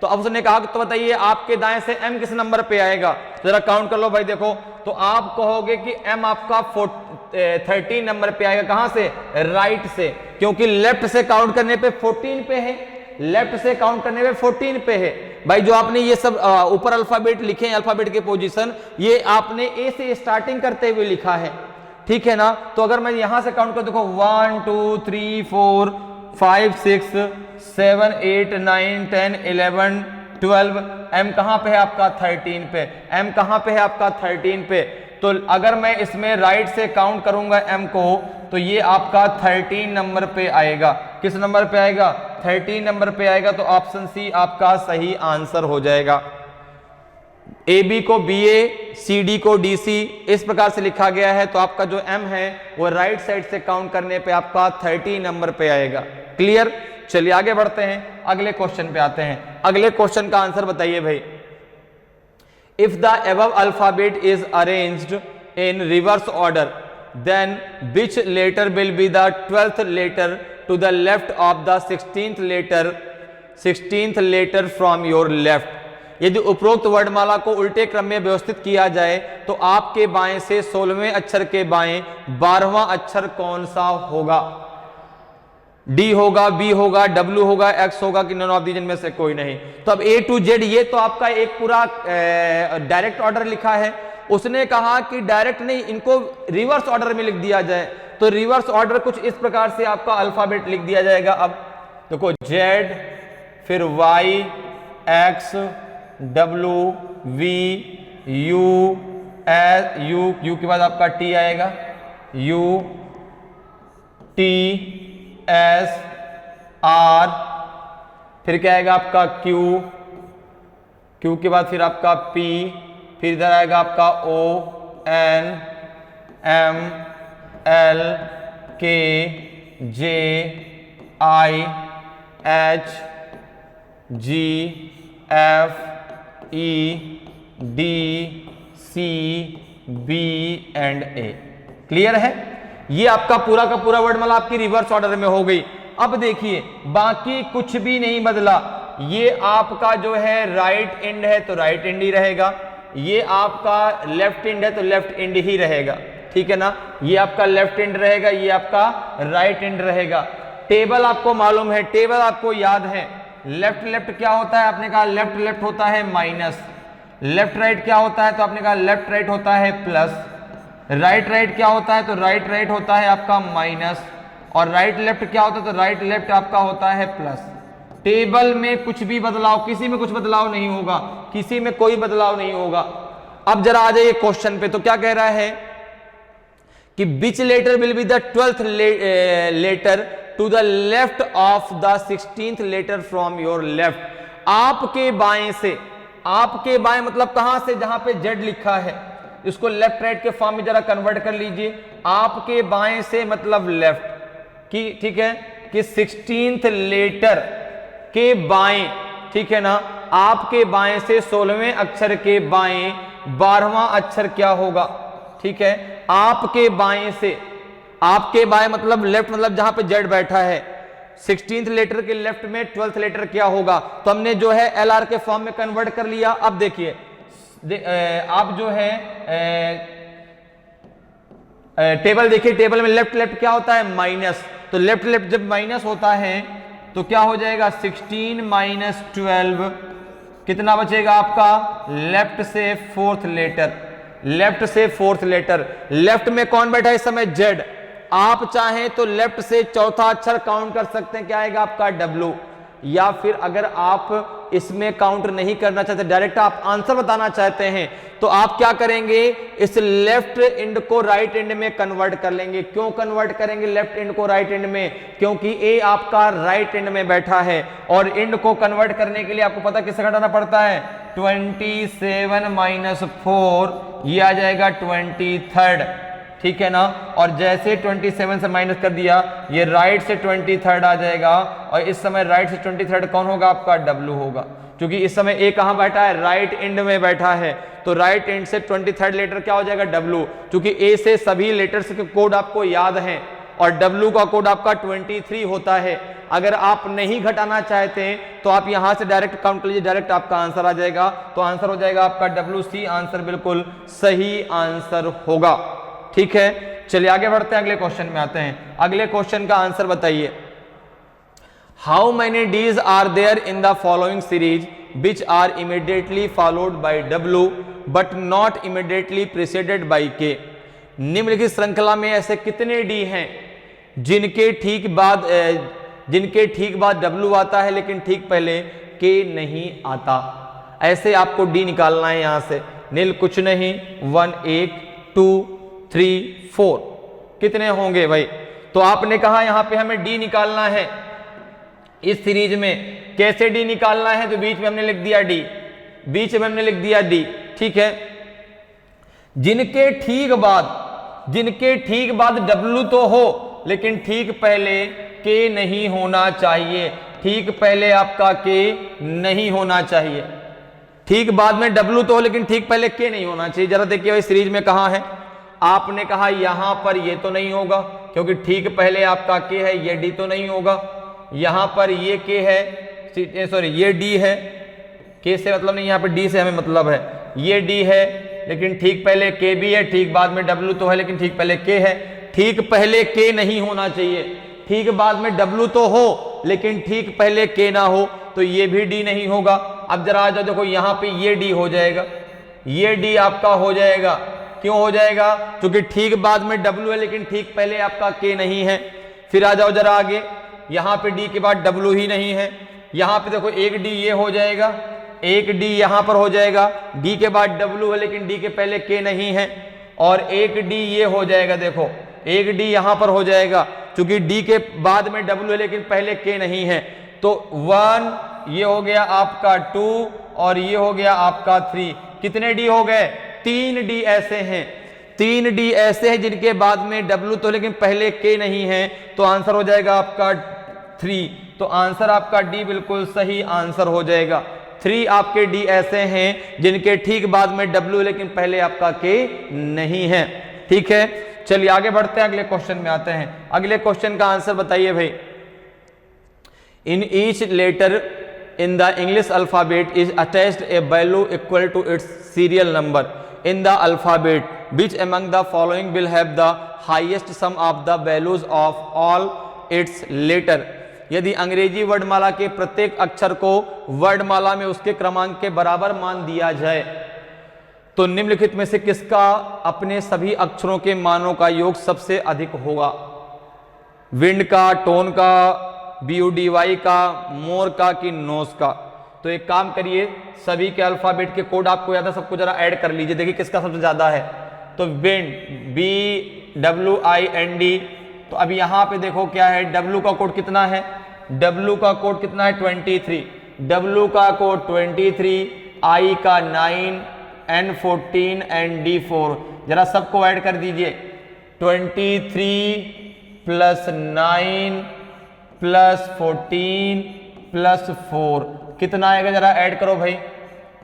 तो अब उसने कहा तो बताइए आपके दाएं से m किस नंबर पे आएगा, जरा काउंट कर लो भाई। देखो तो आप कहोगे कि m आपका 13 नंबर पे आएगा, कहां से, राइट से, क्योंकि लेफ्ट से काउंट करने पे 14 पे है, लेफ्ट से काउंट करने पे 14 पे है। भाई जो आपने ये सब ऊपर अल्फाबेट लिखे हैं, अल्फाबेट के पोजीशन, ये आपने ए से स्टार्टिंग करते हुए लिखा है, ठीक है ना। तो अगर मैं यहां से काउंट कर, देखो 1 2 3 4 5 6 7 8 9 10 11 12, m कहां पे है आपका 13 पे, m कहां पे है आपका 13 पे। तो अगर मैं इसमें राइट से काउंट करूंगा m को, तो ये आपका 13 नंबर पे आएगा। किस नंबर पे आएगा, 13 नंबर पे आएगा। तो ऑप्शन सी आपका सही आंसर हो जाएगा। ए बी को बी ए, सी डी को डी सी, इस प्रकार से लिखा गया है। तो आपका जो m है वो राइट साइड से काउंट करने पे आपका 30 नंबर पे आएगा। क्लियर, चलिए आगे बढ़ते हैं, अगले क्वेश्चन पे आते हैं। अगले क्वेश्चन का आंसर बताइए भाई। If the above alphabet is arranged in reverse order, then which letter will be the 12th letter to the left of the 16th letter from your left. यदि उपरोक्त वर्णमाला को उल्टे क्रम में व्यवस्थित किया जाए तो आपके बाएं से 16वें अक्षर के बाएं 12वां अक्षर कौन सा होगा? डी होगा, बी होगा, डब्ल्यू होगा, एक्स होगा कि नन ऑफ दीज में से कोई नहीं। तो अब ए टू जेड ये तो आपका एक पूरा डायरेक्ट ऑर्डर लिखा है। उसने कहा कि डायरेक्ट नहीं, इनको रिवर्स ऑर्डर में लिख दिया जाए। तो रिवर्स ऑर्डर कुछ इस प्रकार से आपका अल्फाबेट लिख दिया जाएगा। अब देखो जेड, फिर Y, X, W, V, U, S, U के बाद आपका टी आएगा, यू, टी, एस, आर, फिर क्या आएगा आपका क्यू, क्यू के बाद फिर आपका पी, फिर इधर आएगा आपका ओ, N, M, L, K, J, I, H, G, F, E, D, C, B and A. Clear है? ये आपका पूरा का पूरा वर्डमाला आपकी रिवर्स ऑर्डर में हो गई। अब देखिए बाकी कुछ भी नहीं बदला। ये आपका जो है राइट एंड है तो राइट एंड ही रहेगा, ये आपका लेफ्ट एंड है तो लेफ्ट एंड ही रहेगा। ठीक है ना? ये आपका लेफ्ट एंड रहेगा, ये आपका राइट एंड रहेगा। टेबल आपको मालूम है, टेबल आपको याद है। लेफ्ट लेफ्ट क्या होता है? आपने कहा लेफ्ट लेफ्ट होता है माइनस। लेफ्ट राइट क्या होता है? तो आपने कहा लेफ्ट राइट होता है प्लस। राइट राइट क्या होता है? तो राइट राइट होता है आपका माइनस। और राइट लेफ्ट क्या होता है? तो राइट लेफ्ट आपका होता है प्लस। टेबल में कुछ भी बदलाव, किसी में कुछ बदलाव नहीं होगा, किसी में कोई बदलाव नहीं होगा। अब जरा आ जाइए क्वेश्चन पे। तो क्या कह रहा है कि which letter will be the 12th letter to the left of the 16th letter from your left. आपके बाएं से, आपके बाएं मतलब कहां से? जहां पे जेड लिखा है, इसको लेफ्ट राइट के फॉर्म में जरा कन्वर्ट कर लीजिए। आपके बाएं से मतलब लेफ्ट की, ठीक है, कि 16th लेटर के बाएं, ठीक है ना, आपके बाएं से 16वें अक्षर के बाएं 12वां अक्षर क्या होगा? ठीक है, आपके बाएं से, आपके बाएं मतलब लेफ्ट, मतलब जहां पे जेड बैठा है, 16th लेटर के लेफ्ट में 12th लेटर क्या होगा? तो हमने जो है एलआर के फॉर्म में कन्वर्ट कर लिया। अब देखिए आप जो है टेबल देखिए, टेबल में लेफ्ट लेफ्ट क्या होता है? माइनस। तो लेफ्ट लेफ्ट जब माइनस होता है तो क्या हो जाएगा? 16 माइनस 12 कितना बचेगा आपका? लेफ्ट से 4th लेटर, लेफ्ट से 4th लेटर। लेफ्ट में कौन बैठा है इस समय? जेड। आप चाहें तो लेफ्ट से चौथा अक्षर काउंट कर सकते हैं, क्या आएगा आपका? डब्ल्यू। या फिर अगर आप इसमें काउंट नहीं करना चाहते, डायरेक्ट आप आंसर बताना चाहते हैं, तो आप क्या करेंगे? इस लेफ्ट एंड को राइट एंड में कन्वर्ट कर लेंगे। क्यों कन्वर्ट करेंगे लेफ्ट एंड को राइट एंड में? क्योंकि ए आपका राइट एंड में बैठा है और एंड को कन्वर्ट करने के लिए आपको पता किससे घटाना पड़ता है? 27 माइनस 4, ये आ जाएगा 23rd। ठीक है ना? और जैसे 27 से माइनस कर दिया, ये राइट से 23rd आ जाएगा। और इस समय राइट से 23rd कौन होगा? आपका डब्ल्यू होगा, क्योंकि इस समय ए कहां बैठा है? राइट एंड में बैठा है। तो राइट एंड से 23rd लेटर क्या हो जाएगा? डब्ल्यू। क्योंकि ए से सभी लेटर्स के कोड आपको याद हैं और डब्ल्यू का कोड आपका 23 होता है। अगर आप नहीं घटाना चाहते तो आप यहां से डायरेक्ट काउंट कर लीजिए, डायरेक्ट आपका आंसर आ जाएगा। तो आंसर हो जाएगा आपका WC। आंसर बिल्कुल सही आंसर होगा। ठीक है, चलिए आगे बढ़ते हैं, अगले क्वेश्चन में आते हैं। अगले क्वेश्चन का आंसर बताइए। How many Ds are there in the following series which are immediately followed by W but not immediately preceded by K. निम्नलिखित श्रृंखला में ऐसे कितने डी हैं जिनके ठीक बाद डब्ल्यू आता है लेकिन ठीक पहले के नहीं आता? ऐसे आपको डी निकालना है यहां से। नील कुछ नहीं, 1 1 2 3 4 कितने होंगे भाई? तो आपने कहा यहां पे हमें डी निकालना है इस सीरीज में। कैसे डी निकालना है? तो बीच में हमने लिख दिया डी, बीच में हमने लिख दिया डी। ठीक है, जिनके ठीक बाद डब्ल्यू तो हो लेकिन ठीक पहले के नहीं होना चाहिए। ठीक पहले आपका के नहीं होना चाहिए। ठीक बाद में डब्ल्यू तो हो लेकिन ठीक पहले के नहीं होना चाहिए। जरा देखिए भाई सीरीज में कहां है? आपने कहा यहां पर ये तो नहीं होगा, क्योंकि ठीक पहले आपका के है, ये डी तो नहीं होगा। यहां पर ये के है, सॉरी ये डी है, के से मतलब नहीं, यहाँ पे डी से हमें मतलब है। ये डी है लेकिन ठीक पहले के भी है, ठीक बाद में डब्लू तो है लेकिन ठीक पहले के है। ठीक पहले के नहीं होना चाहिए, ठीक बाद में डब्लू तो हो लेकिन ठीक पहले के ना हो, तो ये भी डी नहीं होगा। अब जरा आ जाओ, देखो यहां पे ये डी हो जाएगा, ये डी आपका हो जाएगा। क्यों हो जाएगा? क्योंकि ठीक बाद में डब्लू है लेकिन ठीक पहले आपका के नहीं है। फिर आ जाओ जरा आगे, यहां पे डी के बाद डब्लू ही नहीं है। यहां पे देखो एक डी ये हो जाएगा, एक डी यहां पर हो जाएगा, डी के बाद डब्लू है लेकिन डी के पहले के नहीं है, और एक डी ये हो जाएगा, देखो एक डी यहां पर हो जाएगा क्योंकि डी के बाद में डब्लू है लेकिन पहले के नहीं है। तो 1 ये हो गया आपका 2 और ये हो गया आपका 3। कितने डी हो गए? 3 डी ऐसे हैं, 3 डी ऐसे हैं जिनके बाद में डब्लू तो लेकिन पहले के नहीं है, तो आंसर हो जाएगा आपका 3। तो आंसर आपका डी बिल्कुल सही आंसर हो जाएगा। 3 आपके डी ऐसे हैं जिनके ठीक बाद में डब्लू लेकिन पहले आपका के नहीं है। ठीक है, चलिए आगे बढ़ते हैं, अगले क्वेश्चन में आते हैं। अगले क्वेश्चन का आंसर बताइए भाई। In each letter in the English alphabet is attached a value equal to its serial number in the alphabet which among the following will have the highest sum of the values of all its letter. यदि अंग्रेजी वर्णमाला के प्रत्येक अक्षर को वर्णमाला में उसके क्रमांक के बराबर मान दिया जाए तो निम्नलिखित में से किसका अपने सभी अक्षरों के मानों का योग सबसे अधिक होगा? विंड का, टोन का, BUDY का, मोर का कि नोस का? तो एक काम करिए, सभी के अल्फाबेट के कोड आपको याद है, सबको जरा ऐड कर लीजिए, देखिए किसका सबसे ज्यादा है। तो विंड BWIND, तो अब यहां पे देखो क्या है, डब्लू का कोड कितना है? डब्लू का कोड कितना है? 23। डब्लू का कोड 23, आई का 9, N 14 एंड D 4। जरा सबको ऐड कर दीजिए, 23 प्लस 9 प्लस 14 प्लस 4 कितना आएगा? जरा ऐड करो भाई,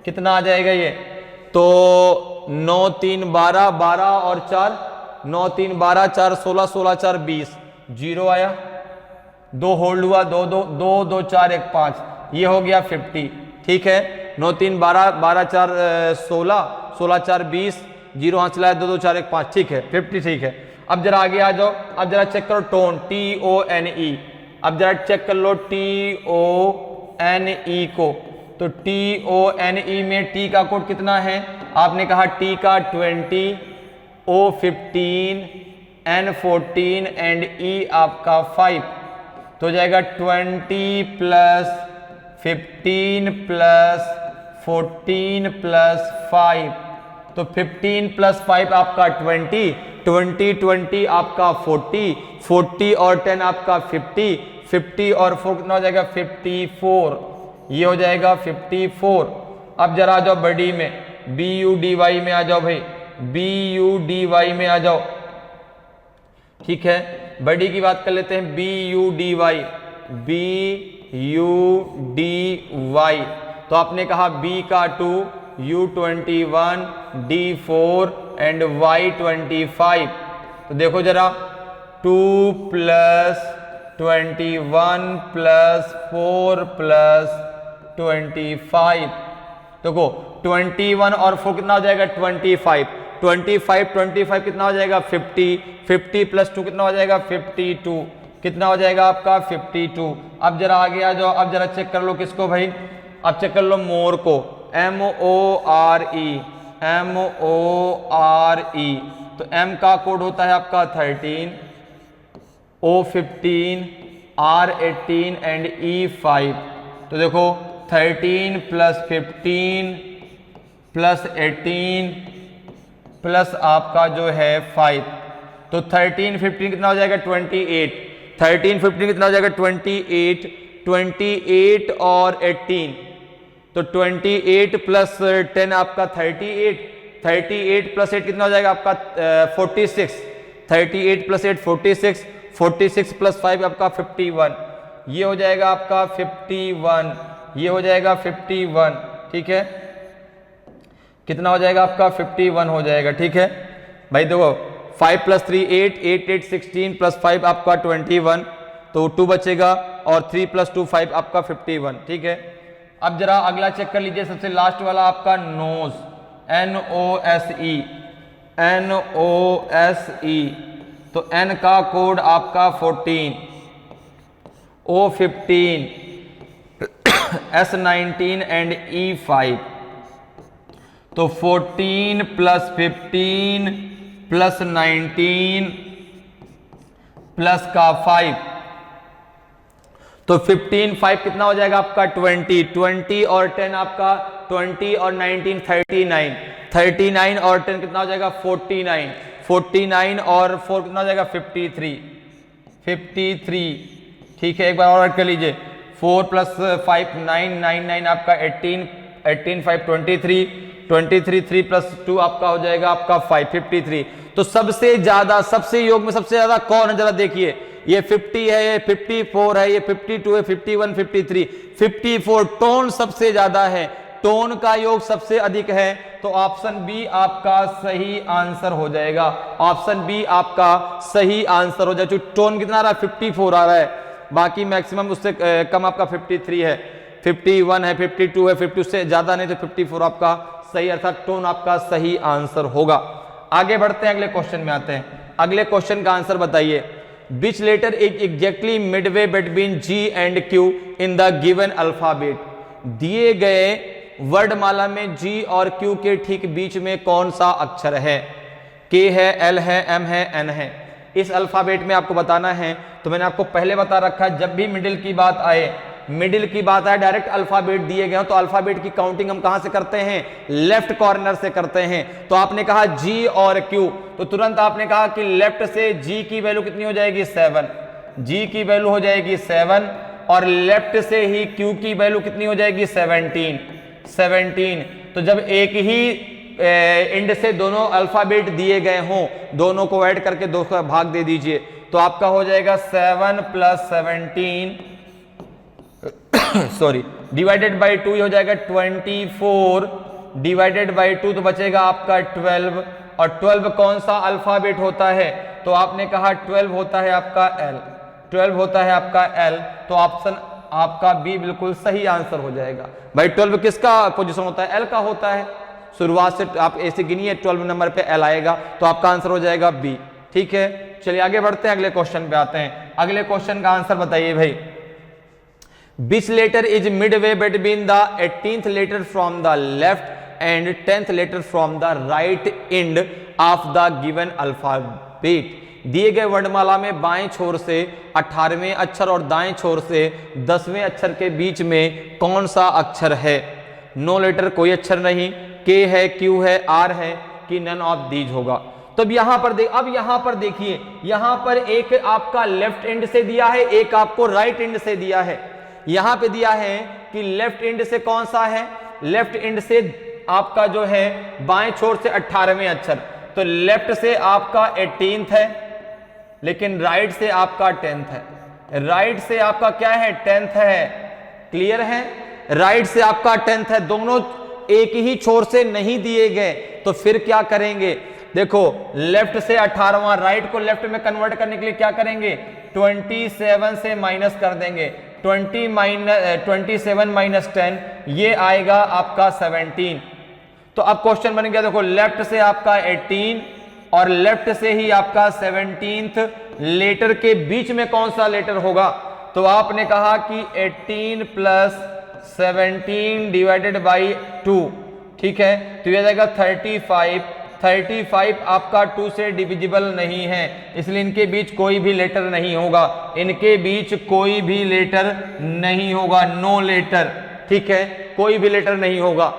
कितना आ जाएगा ये? तो 9 3 12, 12 और 4, 9 3 12, 4 16, 16 4 20, 0 आया, 2 होल्ड हुआ, 2 2 2 2 4 1 5, ये हो गया 50। ठीक है, 9 3 12, 12 4 16, 16 4 20, 0 हाथ चलाया, 2 2 4 1 5। ठीक है, 50। ठीक है, अब जरा आगे आ जाओ, अब जरा चेक करो टोन, TONE। अब जरा चेक कर लो TONE को, तो TONE में T का कोड कितना है? आपने कहा T का 20, O 15, N 14 एंड E आपका 5, तो हो जाएगा 20 प्लस 15 प्लस 14 प्लस 5, तो 15 प्लस 5 आपका 20, 20 20 आपका 40, 40 और 10 आपका 50, 50 और 4 कितना हो जाएगा? 54, ये हो जाएगा 54। अब जरा आ जाओ बड़ी में, BUDY में आ जाओ भाई, BUDY में आ जाओ। ठीक है, बड़ी की बात कर लेते हैं, BUDY, BUDY। तो आपने कहा B का 2, U 21, D 4 एंड Y 25। तो देखो जरा, 2 प्लस 21 प्लस 4 प्लस 25, देखो 21 और 4 कितना हो जाएगा? 25, 25 25 कितना हो जाएगा? 50, 50 प्लस 2 कितना हो जाएगा? 52, कितना हो जाएगा आपका? 52। अब जरा आगे आ जाओ, अब जरा चेक कर लो किसको भाई? अब चेक कर लो मोर को, MORE, MORE। तो M का कोड होता है आपका 13, O 15, R 18 एंड E 5। तो देखो 13 प्लस 15 प्लस 18 प्लस आपका जो है 5, तो 13 15 कितना हो जाएगा? 28, 13 15 कितना हो जाएगा? 28, 28 और 18, तो 28 प्लस 10 आपका 38, 38 प्लस 8 कितना हो जाएगा आपका? 46, 38 प्लस 8 46, 46 प्लस 5 आपका 51, ये हो जाएगा आपका 51, ये हो जाएगा 51। ठीक है, कितना हो जाएगा आपका? 51 हो जाएगा। ठीक है भाई, देखो 5 + 3 8, 8 8 16 + 5 आपका 21, तो 2 बचेगा, और 3 + 2 5 आपका 51। ठीक है, अब जरा अगला चेक कर लीजिए, सबसे लास्ट वाला आपका नोज, NOSE, NOSE, तो N का कोड आपका 14, O 15, S 19 एंड E 5, तो 14 + 15 + 19 प्लस का 5, तो 15 5 कितना हो जाएगा आपका 20, 20 और 10 आपका 20 और 19 39, 39 और 10 कितना हो जाएगा 49, 49 और 4 कितना हो जाएगा 53, 53। ठीक है, एक बार और ऐड कर लीजिए, 4 + 5 9, 9 9 आपका 18, 18 5 23, 23 3 + 2 आपका हो जाएगा आपका 5, 53। तो सबसे ज्यादा, सबसे योग में सबसे ज्यादा कौन है, जरा देखिए, ये 50 है, ये 54 है, ये 52 है, 51 53 54, टोन सबसे ज्यादा है, टोन का योग सबसे अधिक है, तो ऑप्शन बी आपका सही आंसर हो जाएगा, ऑप्शन बी आपका सही आंसर हो जाएगा। टोन कितना आ रहा है 54 आ रहा है, बाकी मैक्सिमम उससे कम आपका 53 है, 51 है, 52 है, 50 से ज्यादा नहीं, तो 54 आपका सही, अर्थात टोन आपका सही आंसर होगा। आगे बढ़ते हैं, अगले क्वेश्चन में आते हैं। अगले क्वेश्चन का आंसर बताइए, which letter is exactly midway between G and Q in the given alphabet. दिए गए वर्णमाला में G और Q के ठीक बीच में कौन सा अक्षर है? K है, L है, M है, N है। इस अल्फाबेट में आपको बताना है, तो मैंने आपको पहले बता रखा है, जब भी मिडिल की बात आए, मिडिल की बात आए, डायरेक्ट अल्फाबेट दिए गए हो, तो अल्फाबेट की काउंटिंग हम कहां से करते हैं? लेफ्ट कॉर्नर से करते हैं। तो आपने कहा G और Q, तो तुरंत आपने कहा कि लेफ्ट से G की वैल्यू कितनी हो जाएगी 7, G की वैल्यू हो जाएगी 7, और लेफ्ट से ही Q की वैल्यू कितनी हो जाएगी 17, 17। तो जब एक ही इंड से दोनों अल्फाबेट दिए गए हों, दोनों को ऐड करके 2 का भाग दे दीजिए, तो आपका हो जाएगा 7 + 17 सॉरी डिवाइडेड बाई 2, हो जाएगा 24 डिवाइडेड बाई 2, तो बचेगा आपका 12। और 12 कौन सा अल्फाबेट होता है? तो आपने कहा 12 होता है आपका L, 12 होता है आपका L, तो ऑप्शन आपका बी बिल्कुल सही आंसर हो जाएगा। भाई 12 किसका पोजीशन होता है? L का होता है। शुरुआत से आप ऐसे गिनिए, 12 नंबर पे L आएगा, तो आपका आंसर हो जाएगा बी। ठीक है, चलिए आगे बढ़ते हैं, अगले क्वेश्चन पे आते हैं। अगले क्वेश्चन का आंसर बताइए भाई, which letter is midway between the 18th letter from the left and 10th letter from the right end of the given alphabet। दिए गए वर्णमाला में बाएं छोर से 18वें अक्षर और दाएं छोर से 10वें अक्षर के बीच में कौन सा अक्षर है? नो लेटर, कोई अक्षर नहीं, K है, Q है, R है, कि नन ऑफ दीज होगा। तो अब यहां पर देखिए, यहां पर एक आपका लेफ्ट एंड से दिया है, एक आपको राइट एंड से दिया है। यहां पे दिया है कि लेफ्ट एंड से कौन सा है? लेफ्ट एंड से आपका जो है बाएं छोर से 18वें अक्षर, तो लेफ्ट से आपका 18th है, लेकिन राइट से आपका 10th है। राइट से आपका क्या है? 10th है। क्लियर है? राइट से आपका 10th है, दोनों एक ही छोर से नहीं दिए गए, तो फिर क्या करेंगे? देखो, लेफ्ट से 18वां, राइट को लेफ्ट में कन्वर्ट करने के लिए क्या करेंगे? 27 से माइनस कर देंगे, 27 माइनस 10, ये आएगा आपका 17। तो अब क्वेश्चन बन गया, देखो लेफ्ट से आपका 18 और लेफ्ट से ही आपका 17th लेटर के बीच में कौन सा लेटर होगा? तो आपने कहा कि 18 + 17 डिवाइडेड बाई 2, ठीक है, तो यह जाएगा 35। 35 आपका 2 से डिविजिबल नहीं है, इसलिए इनके बीच कोई भी लेटर नहीं होगा, इनके बीच कोई भी लेटर नहीं होगा, नो लेटर। ठीक है, कोई भी लेटर नहीं होगा।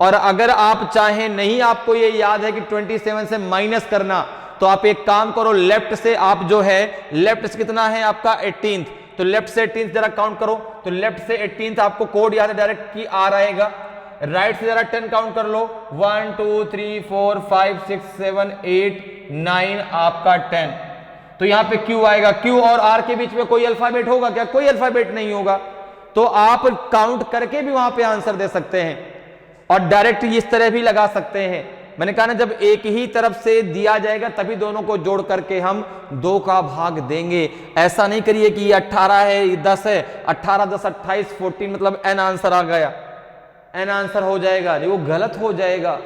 और अगर आप चाहें, नहीं आपको ये याद है कि 27 से माइनस करना, तो आप एक काम करो, लेफ्ट से आप जो है, लेफ्ट से कितना है आपका 18th, तो लेफ्ट से 18th जरा काउंट करो, तो लेफ्ट से 18th आपको कोड याद है, डायरेक्ट की आर आएगा। राइट से जरा 10 काउंट कर लो, 1 2 3 4 5 6 7 8 9 आपका 10, तो यहां पे Q आएगा। Q और R के बीच में कोई अल्फाबेट होगा क्या? कोई अल्फाबेट नहीं होगा, तो आप काउंट करके भी वहां पे आंसर दे सकते हैं, और डायरेक्ट इस तरह भी लगा सकते हैं। मैंने कहा ना, जब एक ही तरफ से दिया जाएगा तभी दोनों को जोड़ करके हम 2 का भाग देंगे। ऐसा नहीं करिए कि ये 18 है, ये 10 है, 18 10 28 14 मतलब n आंसर आ गया, n आंसर हो जाएगा, वो गलत हो जाएगा।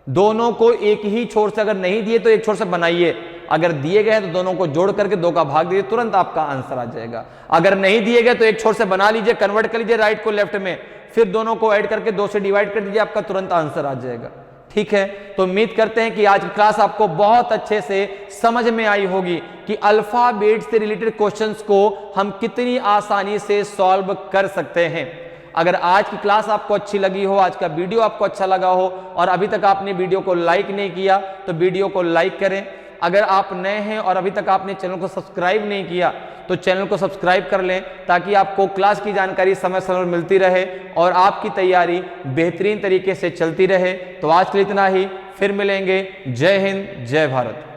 दोनों को एक ही छोर से अगर नहीं दिए तो एक छोर से बनाइए, अगर दिए गए तो दोनों को जोड़ करके 2 का भाग दीजिए, तुरंत आपका आंसर आ जाएगा। अगर नहीं दिए गए तो एक छोर से बना लीजिए, कन्वर्ट कर लीजिए राइट को लेफ्ट में, फिर दोनों को ऐड करके 2 से डिवाइड कर दीजिए, आपका तुरंत आंसर आ जाएगा। ठीक है, तो उम्मीद करते हैं कि आज की क्लास आपको बहुत अच्छे से समझ में आई होगी कि अल्फाबेट से रिलेटेड क्वेश्चंस को हम कितनी आसानी से सॉल्व कर सकते हैं। अगर आज की क्लास आपको अच्छी लगी हो, आज का वीडियो आपको अच्छा लगा हो और अभी तक आपने वीडियो को लाइक नहीं किया तो वीडियो को लाइक करें। अगर आप नए हैं और अभी तक आपने चैनल को सब्सक्राइब नहीं किया तो चैनल को सब्सक्राइब कर लें, ताकि आपको क्लास की जानकारी समय समय पर मिलती रहे और आपकी तैयारी बेहतरीन तरीके से चलती रहे। तो आज के लिए इतना ही, फिर मिलेंगे। जय हिंद, जय भारत।